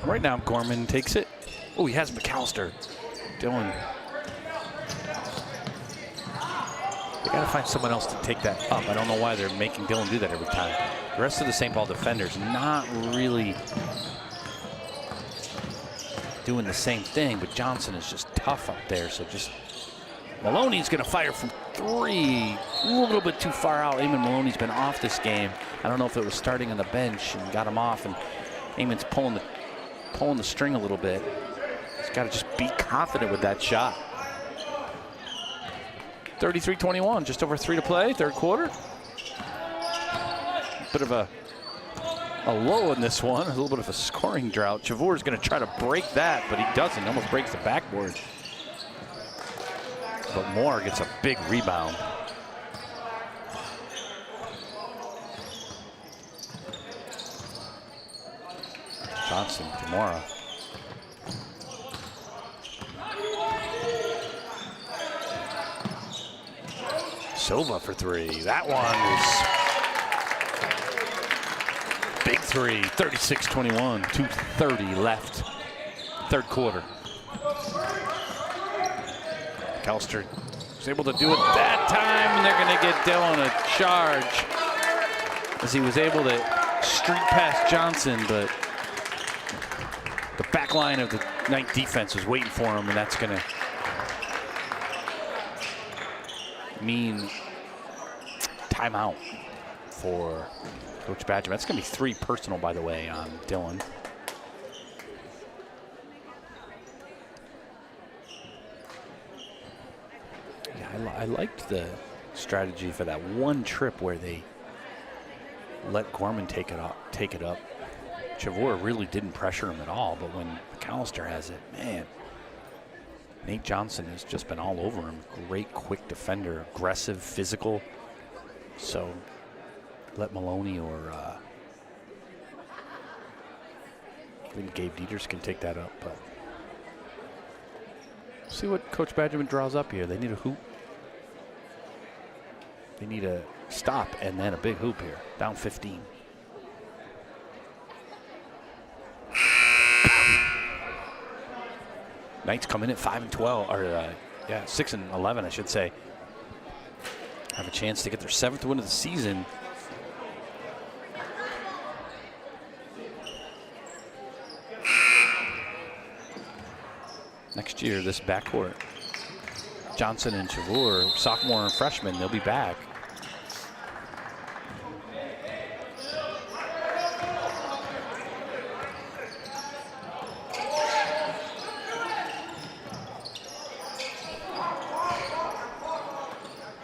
Right now, Gorman takes it. Oh, he has McAllister. Dylan. They got to find someone else to take that up. I don't know why they're making Dylan do that every time. The rest of the St. Paul defenders not really doing the same thing, but Johnson is just tough up there. So just Maloney's going to fire from 3. A little bit too far out. Eamon Maloney's been off this game. I don't know if it was starting on the bench and got him off, and Eamon's pulling the string a little bit. He's got to just be confident with that shot. 33-21, just over 3 to play, third quarter. Bit of a lull in this one, a little bit of a scoring drought. Chavour is going to try to break that, but he doesn't. He almost breaks the backboard. But Moore gets a big rebound. Johnson to Mora. Silva for 3. That one is big 3. 36-21. 2:30 left. third quarter. McAllister was able to do it that time, and they're going to get Dillon a charge as he was able to streak past Johnson, but the back line of the Knight defense was waiting for him, and that's going to mean timeout for Coach Badger. That's going to be 3 personal, by the way, on Dillon. Yeah, I liked the strategy for that one trip where they let Gorman take it up. Chavor really didn't pressure him at all, but when McAllister has it, man, Nate Johnson has just been all over him. Great, quick defender, aggressive, physical. So let Maloney or even Gabe Dieters can take that up. But see what Coach Badgerman draws up here. They need a hoop. They need a stop and then a big hoop here. Down 15. Knights come in at 5 and 12, or 6 and 11, I should say. Have a chance to get their 7th win of the season. Next year, this backcourt, Johnson and Chavur, sophomore and freshman, they'll be back.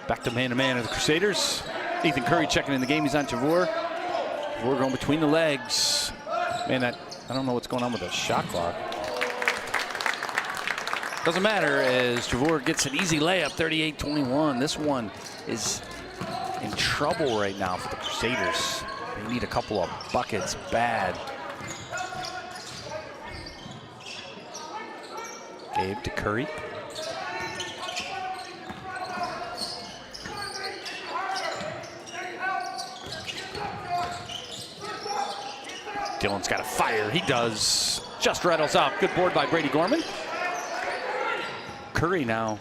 Back to man-to-man of the Crusaders. Ethan Curry checking in the game. He's on Chavur. Chavur going between the legs. Man, I don't know what's going on with the shot clock. Doesn't matter as Chavur gets an easy layup, 38-21. This one is in trouble right now for the Crusaders. They need a couple of buckets bad. Gabe to Curry. Dillon's got a fire. He does. Just rattles out. Good board by Brady Gorman. Curry now.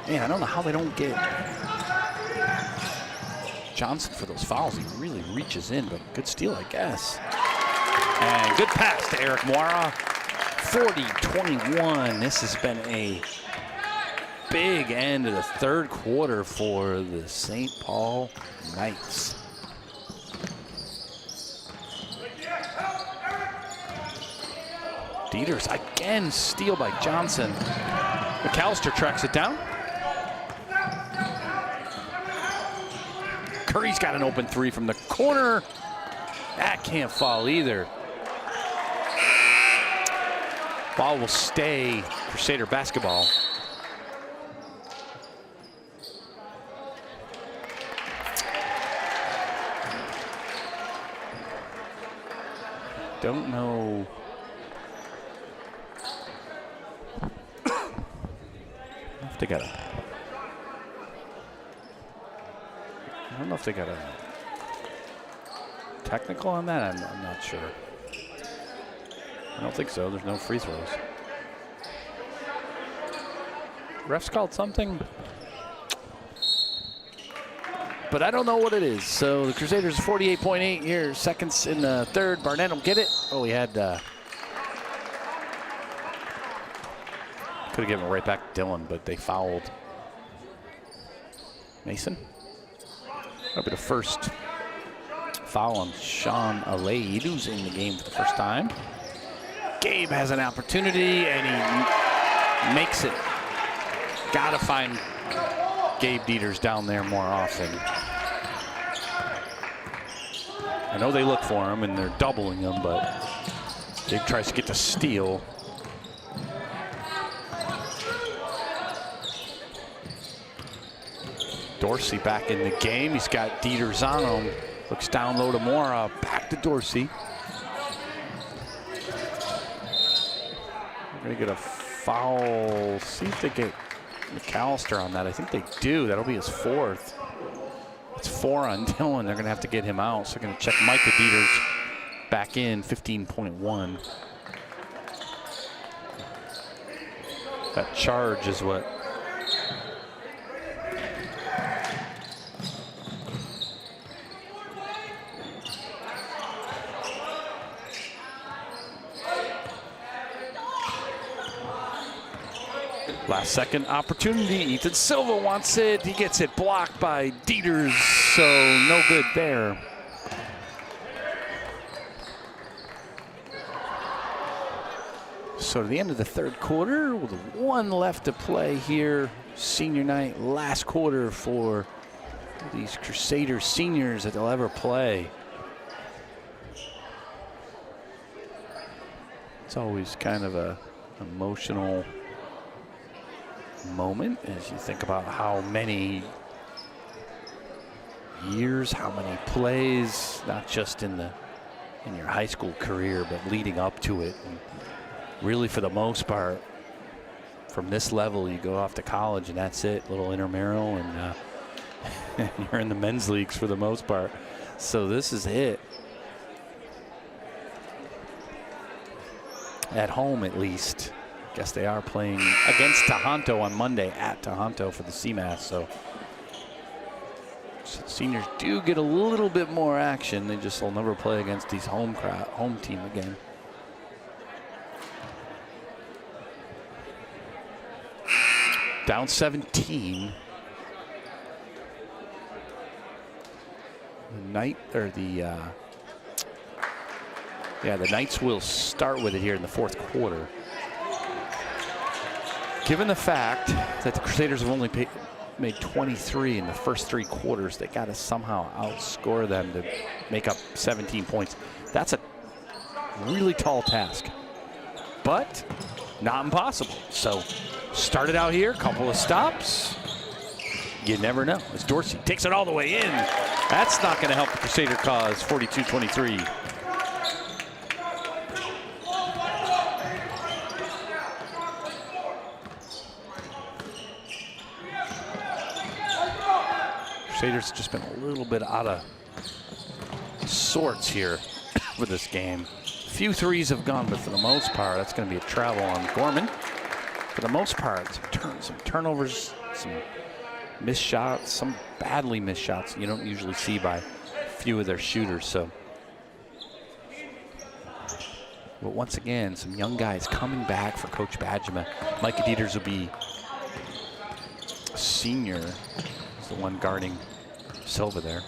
Man, I don't know how they don't get Johnson for those fouls. He really reaches in, but good steal, I guess. And good pass to Eric Moira. 40-21. This has been a big end of the third quarter for the St. Paul Knights. Dieters again, steal by Johnson. McAllister tracks it down. Curry's got an open 3 from the corner. That can't fall either. Ball will stay Crusader basketball. Don't know. They got I don't know if they got a technical on that. I'm not sure. I don't think so. There's no free throws. Refs called something, but I don't know what it is. So the Crusaders 48.8 here, seconds in the third. Barnett will get it. Oh, he had. Could have given it right back to Dillon, but they fouled Mason. That'll be the first foul on Sean Alaid, who's in the game for the first time. Gabe has an opportunity, and he makes it. Gotta find Gabe Dieters down there more often. I know they look for him, and they're doubling him, but Gabe tries to get the steal. Dorsey back in the game. He's got Dieters on him. Looks down low to Mora. Back to Dorsey. We're going to get a foul. See if they get McAllister on that. I think they do. That'll be his 4th. It's 4 on Dillon. They're going to have to get him out. So they're going to check Micah Dieters. back in 15.1. That charge is what last second opportunity. Ethan Silva wants it. He gets it blocked by Dieters, so no good there. So to the end of the third quarter, with 1 left to play here. Senior night, last quarter for these Crusaders seniors that they'll ever play. It's always kind of a emotional moment as you think about how many years, how many plays, not just in your high school career, but leading up to it. And really, for the most part, from this level, you go off to college and that's it, little intramural, and you're in the men's leagues for the most part. So this is it. At home, at least. Guess they are playing against Tohoto on Monday at Tohoto for the CMAS. So seniors do get a little bit more action. They just will never play against these home team again. Down 17. The Knights will start with it here in the fourth quarter. Given the fact that the Crusaders have only made 23 in the first 3 quarters, they got to somehow outscore them to make up 17 points. That's a really tall task, but not impossible. So started out here, couple of stops. You never know. As Dorsey takes it all the way in. That's not going to help the Crusader cause, 42-23. Crusaders just been a little bit out of sorts here with this game. Few threes have gone, but for the most part, that's going to be a travel on Gorman. For the most part, some turnovers, some missed shots, some badly missed shots you don't usually see by a few of their shooters. So, but once again, some young guys coming back for Coach Badgema. Micah Dieters will be a senior. He's the one guarding Silva there.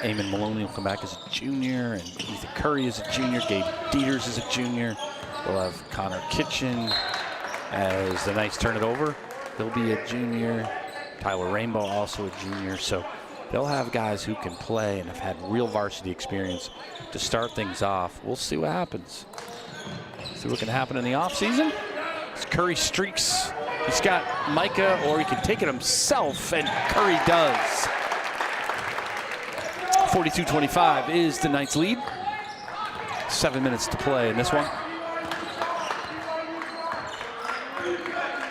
Eamon Maloney will come back as a junior, and Ethan Curry is a junior. Gabe Dieters is a junior. We'll have Connor Kitchen as the Knights turn it over. He'll be a junior. Tyler Rainbow also a junior. So they'll have guys who can play and have had real varsity experience to start things off. We'll see what happens. See what can happen in the offseason. As Curry streaks, he's got Micah, or he can take it himself, and Curry does. 42-25 is the Knights' lead. 7 minutes to play in this one.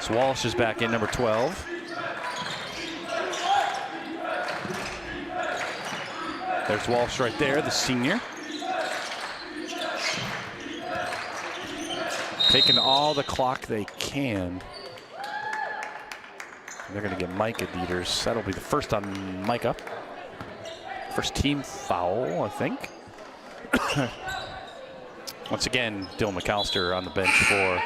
So Walsh is back in, number 12. There's Walsh right there, the senior. Taking all the clock they can. They're going to get Micah Dieters. That'll be the first on Micah. First team foul, I think. Once again, Dylan McAllister on the bench for...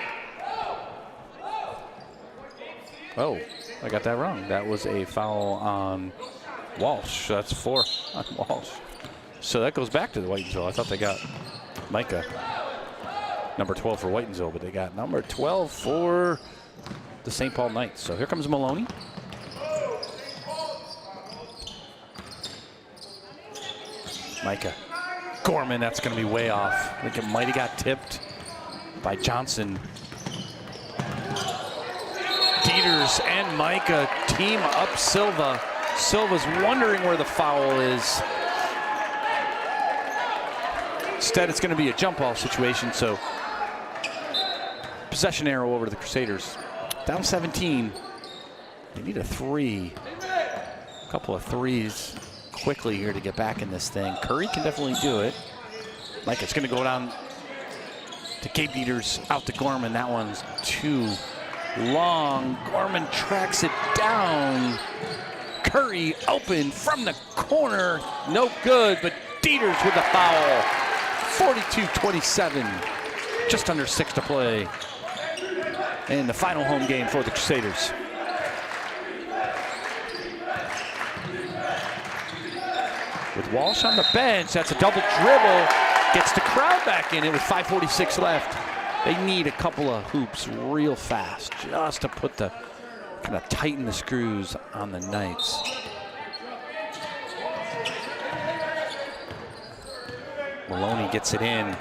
Oh, I got that wrong. That was a foul on Walsh. That's 4 on Walsh. So that goes back to the Whitensville. I thought they got Micah, number 12 for Whitensville, but they got number 12 for the St. Paul Knights. So here comes Maloney. Micah. Gorman, that's going to be way off. I think it might have got tipped by Johnson. Dieters and Micah team up Silva. Silva's wondering where the foul is. Instead, it's going to be a jump ball situation, so possession arrow over to the Crusaders. Down 17. They need a 3. A couple of threes. quickly here to get back in this thing. Curry can definitely do it. Like it's going to go down to Gabe Dieters, out to Gorman. That one's too long. Gorman tracks it down. Curry open from the corner. No good, but Dieters with the foul. 42-27. Just under 6 to play in the final home game for the Crusaders. With Walsh on the bench, that's a double dribble. Gets the crowd back in it with 5:46 left. They need a couple of hoops real fast just to put the, kind of tighten the screws on the Knights. Maloney gets it in.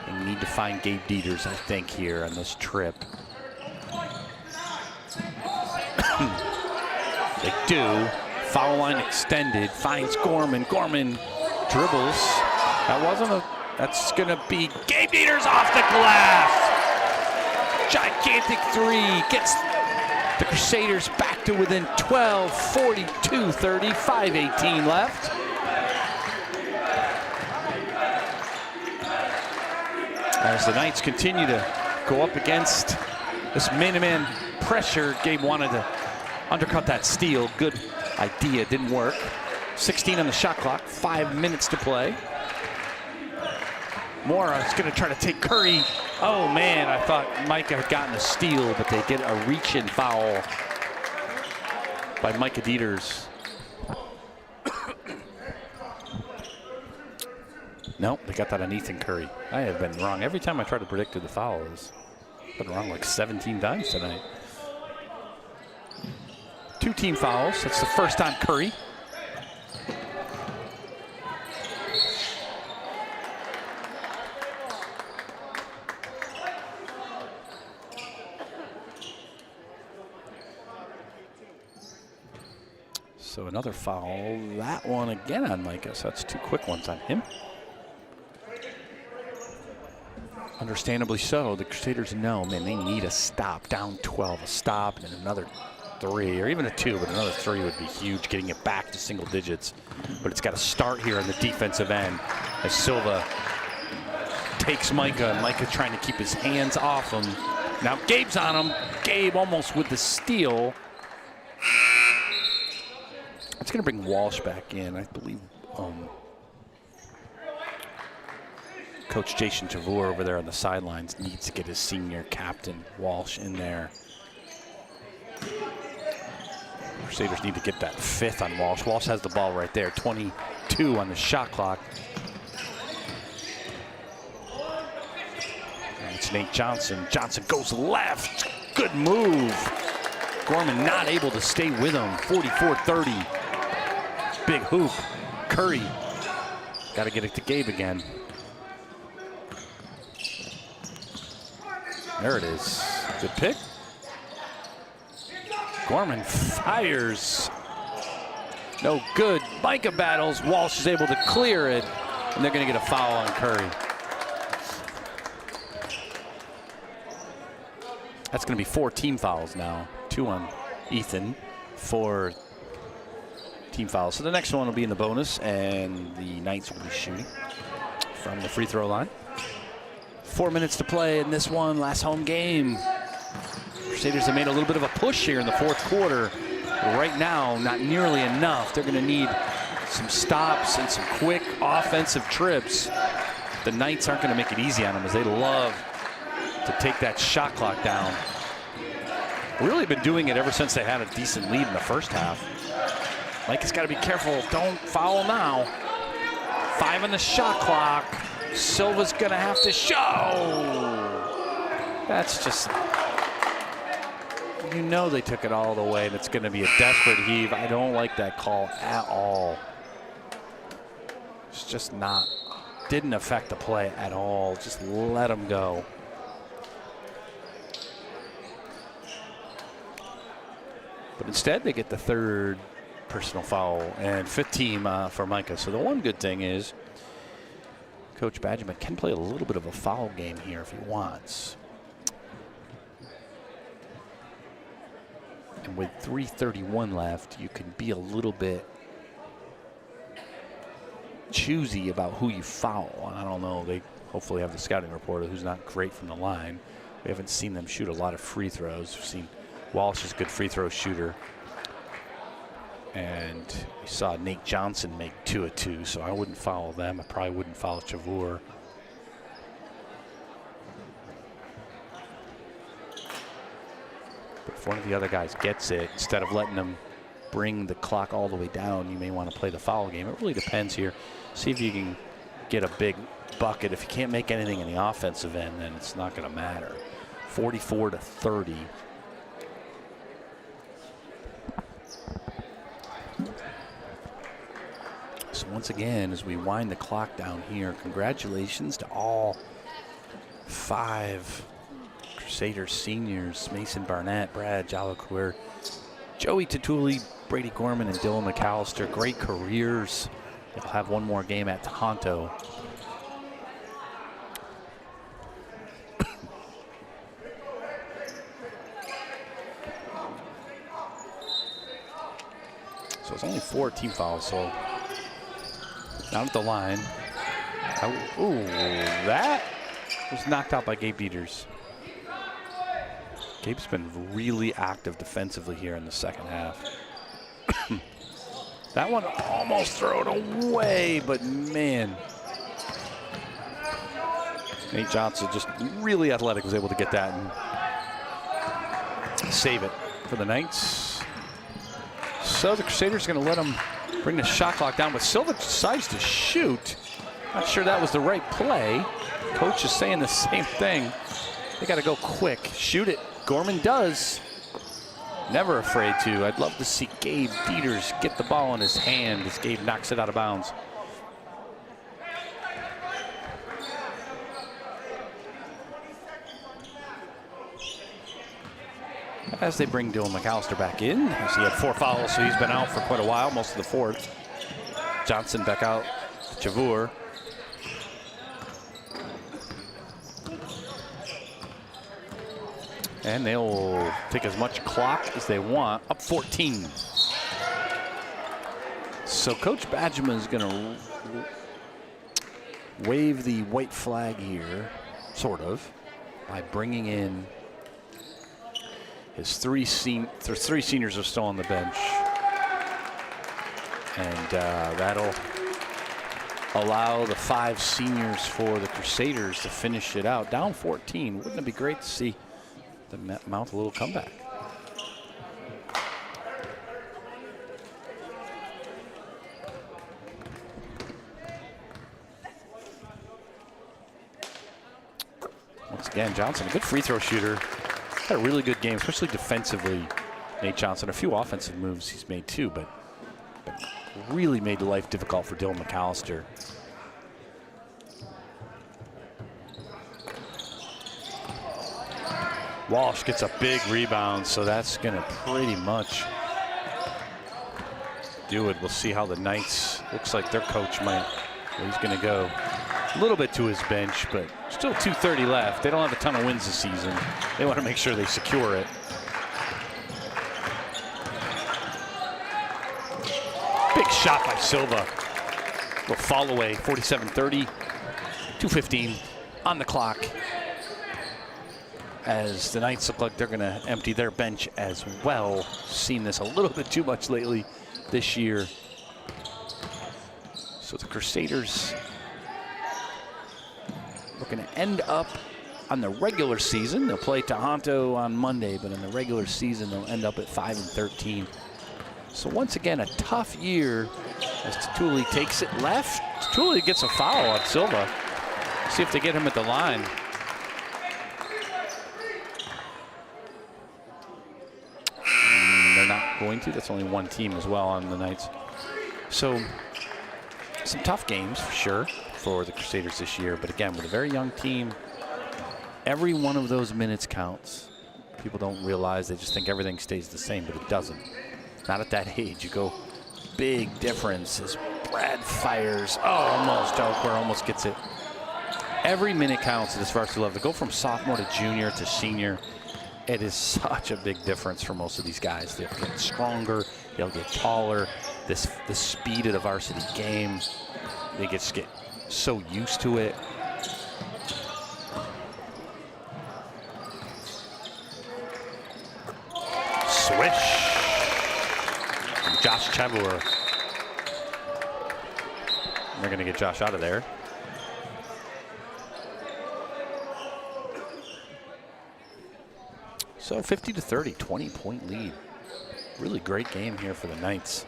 They need to find Gabe Dieters, I think, here on this trip. They do. Foul line extended. Finds Gorman. Gorman dribbles. That wasn't a. That's gonna be Gabe Dieters off the glass. Gigantic three gets the Crusaders back to within 12. 42-30. 5:18 left. As the Knights continue to go up against this man-to-man pressure, Gabe wanted to undercut that steal. Good idea, didn't work. 16 on the shot clock, 5 minutes to play. Mora is going to try to take Curry. Oh man, I thought Micah had gotten a steal, but they get a reach-in foul by Micah Dieters. Nope, they got that on Ethan Curry. I have been wrong. Every time I try to predict who the foul is, I've been wrong like 17 times tonight. 2 team fouls. That's the first on Curry. So another foul. That one again on Micah. So that's 2 quick ones on him. Understandably so. The Crusaders know, man, they need a stop. Down 12, a stop, and then another 3, or even a 2, but another 3 would be huge, getting it back to single digits. But it's got to start here on the defensive end as Silva takes Micah, and Micah trying to keep his hands off him. Now Gabe's on him. Gabe almost with the steal. It's going to bring Walsh back in, I believe. Coach Jason Tavour over there on the sidelines needs to get his senior captain, Walsh, in there. Crusaders need to get that 5th on Walsh. Walsh has the ball right there, 22 on the shot clock. And it's Nate Johnson. Johnson goes left. Good move. Gorman not able to stay with him. 44-30. Big hoop. Curry. Got to get it to Gabe again. There it is. Good pick. Gorman fires. No good. Micah battles. Walsh is able to clear it, and they're going to get a foul on Curry. That's going to be 4 team fouls now. 2 on Ethan, 4 team fouls. So the next one will be in the bonus, and the Knights will be shooting from the free throw line. 4 minutes to play in this one, last home game. Crusaders have made a little bit of a push here in the 4th quarter. But right now, not nearly enough. They're going to need some stops and some quick offensive trips. The Knights aren't going to make it easy on them, as they love to take that shot clock down. Really been doing it ever since they had a decent lead in the first half. Mike has got to be careful. Don't foul now. 5 on the shot clock. Silva's going to have to show. That's just, you know, they took it all the way, and it's going to be a desperate heave. I don't like that call at all. It's just not, didn't affect the play at all. Just let him go. But instead, they get the 3rd personal foul and 5th team for Micah. So the one good thing is Coach Benjamin can play a little bit of a foul game here if he wants. And with 3:31 left, you can be a little bit choosy about who you foul. I don't know. They hopefully have the scouting reporter who's not great from the line. We haven't seen them shoot a lot of free throws. We've seen Walsh is a good free throw shooter. And we saw Nate Johnson make 2 of 2, so I wouldn't foul them. I probably wouldn't foul Chavour. But if one of the other guys gets it, instead of letting them bring the clock all the way down, you may want to play the foul game. It really depends here. See if you can get a big bucket. If you can't make anything in the offensive end, then it's not going to matter. 44-30. So once again, as we wind the clock down here, congratulations to all 5 Crusaders seniors: Mason Barnett, Brad Jalaquir, Joey Tatuli, Brady Gorman, and Dylan McAllister. Great careers. They'll have one more game at Toronto. So it's only 4 team fouls, so down at the line. Ooh, that was knocked out by Gabe Dieters. Gabe's been really active defensively here in the second half. That one almost thrown away, but man. Nate Johnson, just really athletic, was able to get that and save it for the Knights. So the Crusaders are going to let him bring the shot clock down, but Silva decides to shoot. Not sure that was the right play. Coach is saying the same thing. They got to go quick. Shoot it. Gorman does. Never afraid to. I'd love to see Gabe Dieters get the ball in his hand as Gabe knocks it out of bounds. As they bring Dylan McAllister back in, as he had 4 fouls, so he's been out for quite a while, most of the 4th. Johnson back out, Chavour. And they'll take as much clock as they want, up 14. So Coach Badgema is going to wave the white flag here, sort of, by bringing in his 3 seniors are still on the bench. And that'll allow the 5 seniors for the Crusaders to finish it out. Down 14. Wouldn't it be great to see them mount a little comeback? Once again, Johnson, a good free throw shooter. Had a really good game, especially defensively. Nate Johnson, a few offensive moves he's made too, but really made life difficult for Dylan McAllister. Walsh gets a big rebound, so that's going to pretty much do it. We'll see how the Knights, looks like their coach might, he's going to go a little bit to his bench, but still 2:30 left. They don't have a ton of wins this season. They want to make sure they secure it. Big shot by Silva. Little fall away, 47-30, 2:15 on the clock. As the Knights look like they're going to empty their bench as well. Seen this a little bit too much lately this year. So the Crusaders looking to end up on the regular season. They'll play Toronto on Monday, but in the regular season, they'll end up at 5-13. So once again, a tough year as Tatuli takes it left. Tatuli gets a foul on Silva. See if they get him at the line. They're not going to. That's only 1 team as well on the Knights. So some tough games for sure for the Crusaders this year. But again, with a very young team, every one of those minutes counts. People don't realize, they just think everything stays the same, but it doesn't. Not at that age. You go big difference as Brad fires. Oh, almost. Jalaquir almost gets it. Every minute counts at this varsity level. To go from sophomore to junior to senior, it is such a big difference for most of these guys. They'll get stronger. They'll get taller. The speed of the varsity game They just get so used to it. Swish from Josh Chabur. They're going to get Josh out of there. So 50-30, 20-point lead. Really great game here for the Knights.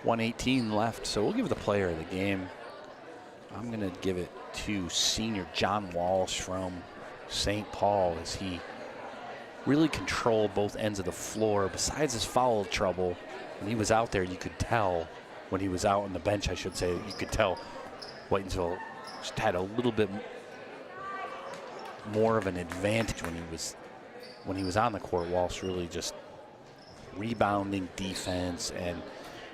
1:18 left, so we'll give the player of the game. I'm going to give it to senior John Walsh from St. Paul, as he really controlled both ends of the floor. Besides his foul trouble, when he was out there, you could tell, when he was out on the bench, I should say, you could tell Whitensville just had a little bit more of an advantage when he was on the court. Walsh really just rebounding, defense, and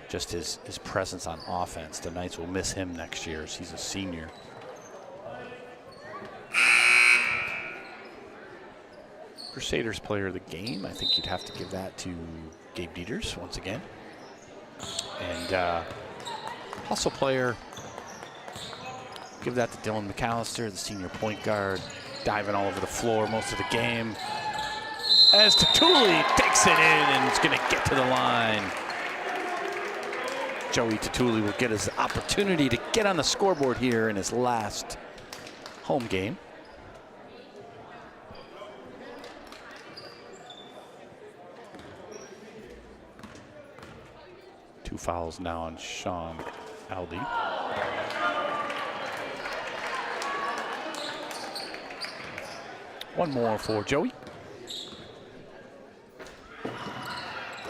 just his presence on offense. The Knights will miss him next year as he's a senior. Crusaders player of the game, I think you'd have to give that to Gabe Dieters once again. And hustle player, give that to Dylan McAllister, the senior point guard, diving all over the floor most of the game. As Tatuli takes it in and is going to get to the line. Joey Tatuli will get his opportunity to get on the scoreboard here in his last home game. Two fouls now on Sean Aldi. One more for Joey.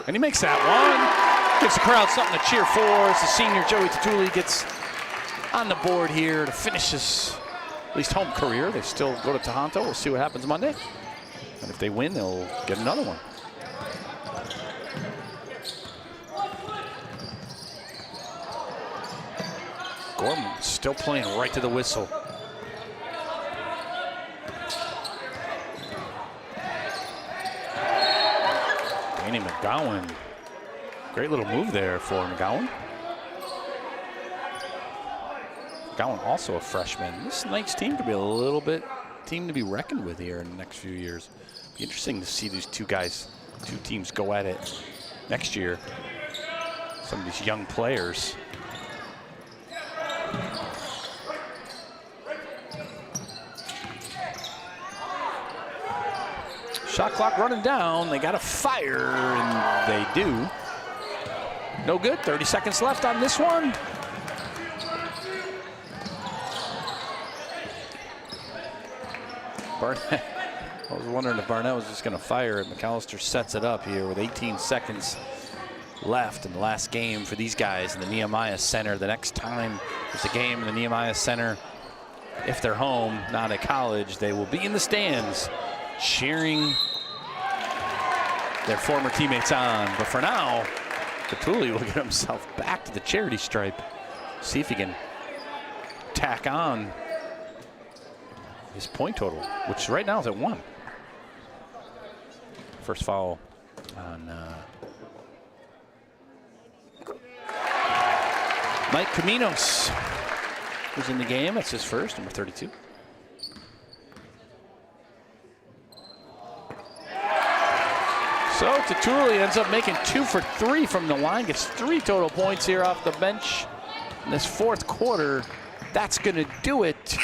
And he makes that one. Gives the crowd something to cheer for as the senior Joey Tatuli gets on the board here to finish his at least home career. They still go to Tohoto. We'll see what happens Monday. And if they win, they'll get another one. Gorman still playing right to the whistle. Danny McGowan. Great little move there for McGowan. McGowan also a freshman. This Knights team could be a little bit team to be reckoned with here in the next few years. Be interesting to see these two teams go at it next year. Some of these young players. Shot clock running down. They got to fire, and they do. No good. 30 seconds left on this one. Barnett. I was wondering if Barnett was just going to fire it. McAllister sets it up here with 18 seconds left in the last game for these guys in the Nehemiah Center. The next time there's a game in the Nehemiah Center, if they're home, not at college, they will be in the stands cheering their former teammates on. But for now, Tatuli will get himself back to the charity stripe. See if he can tack on his point total, which right now is at 1. First foul on Mike Caminos, who's in the game. That's his first, number 32. So Tatuli ends up making 2 for 3 from the line, gets 3 total points here off the bench in this fourth quarter. That's going to do it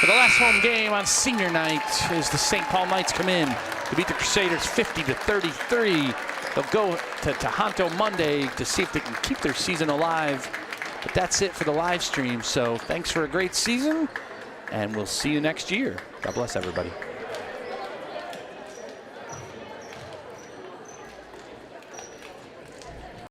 for the last home game on senior night as the St. Paul Knights come in to beat the Crusaders 50-33. They'll go to Tohoto Monday to see if they can keep their season alive. But that's it for the live stream. So thanks for a great season, and we'll see you next year. God bless everybody.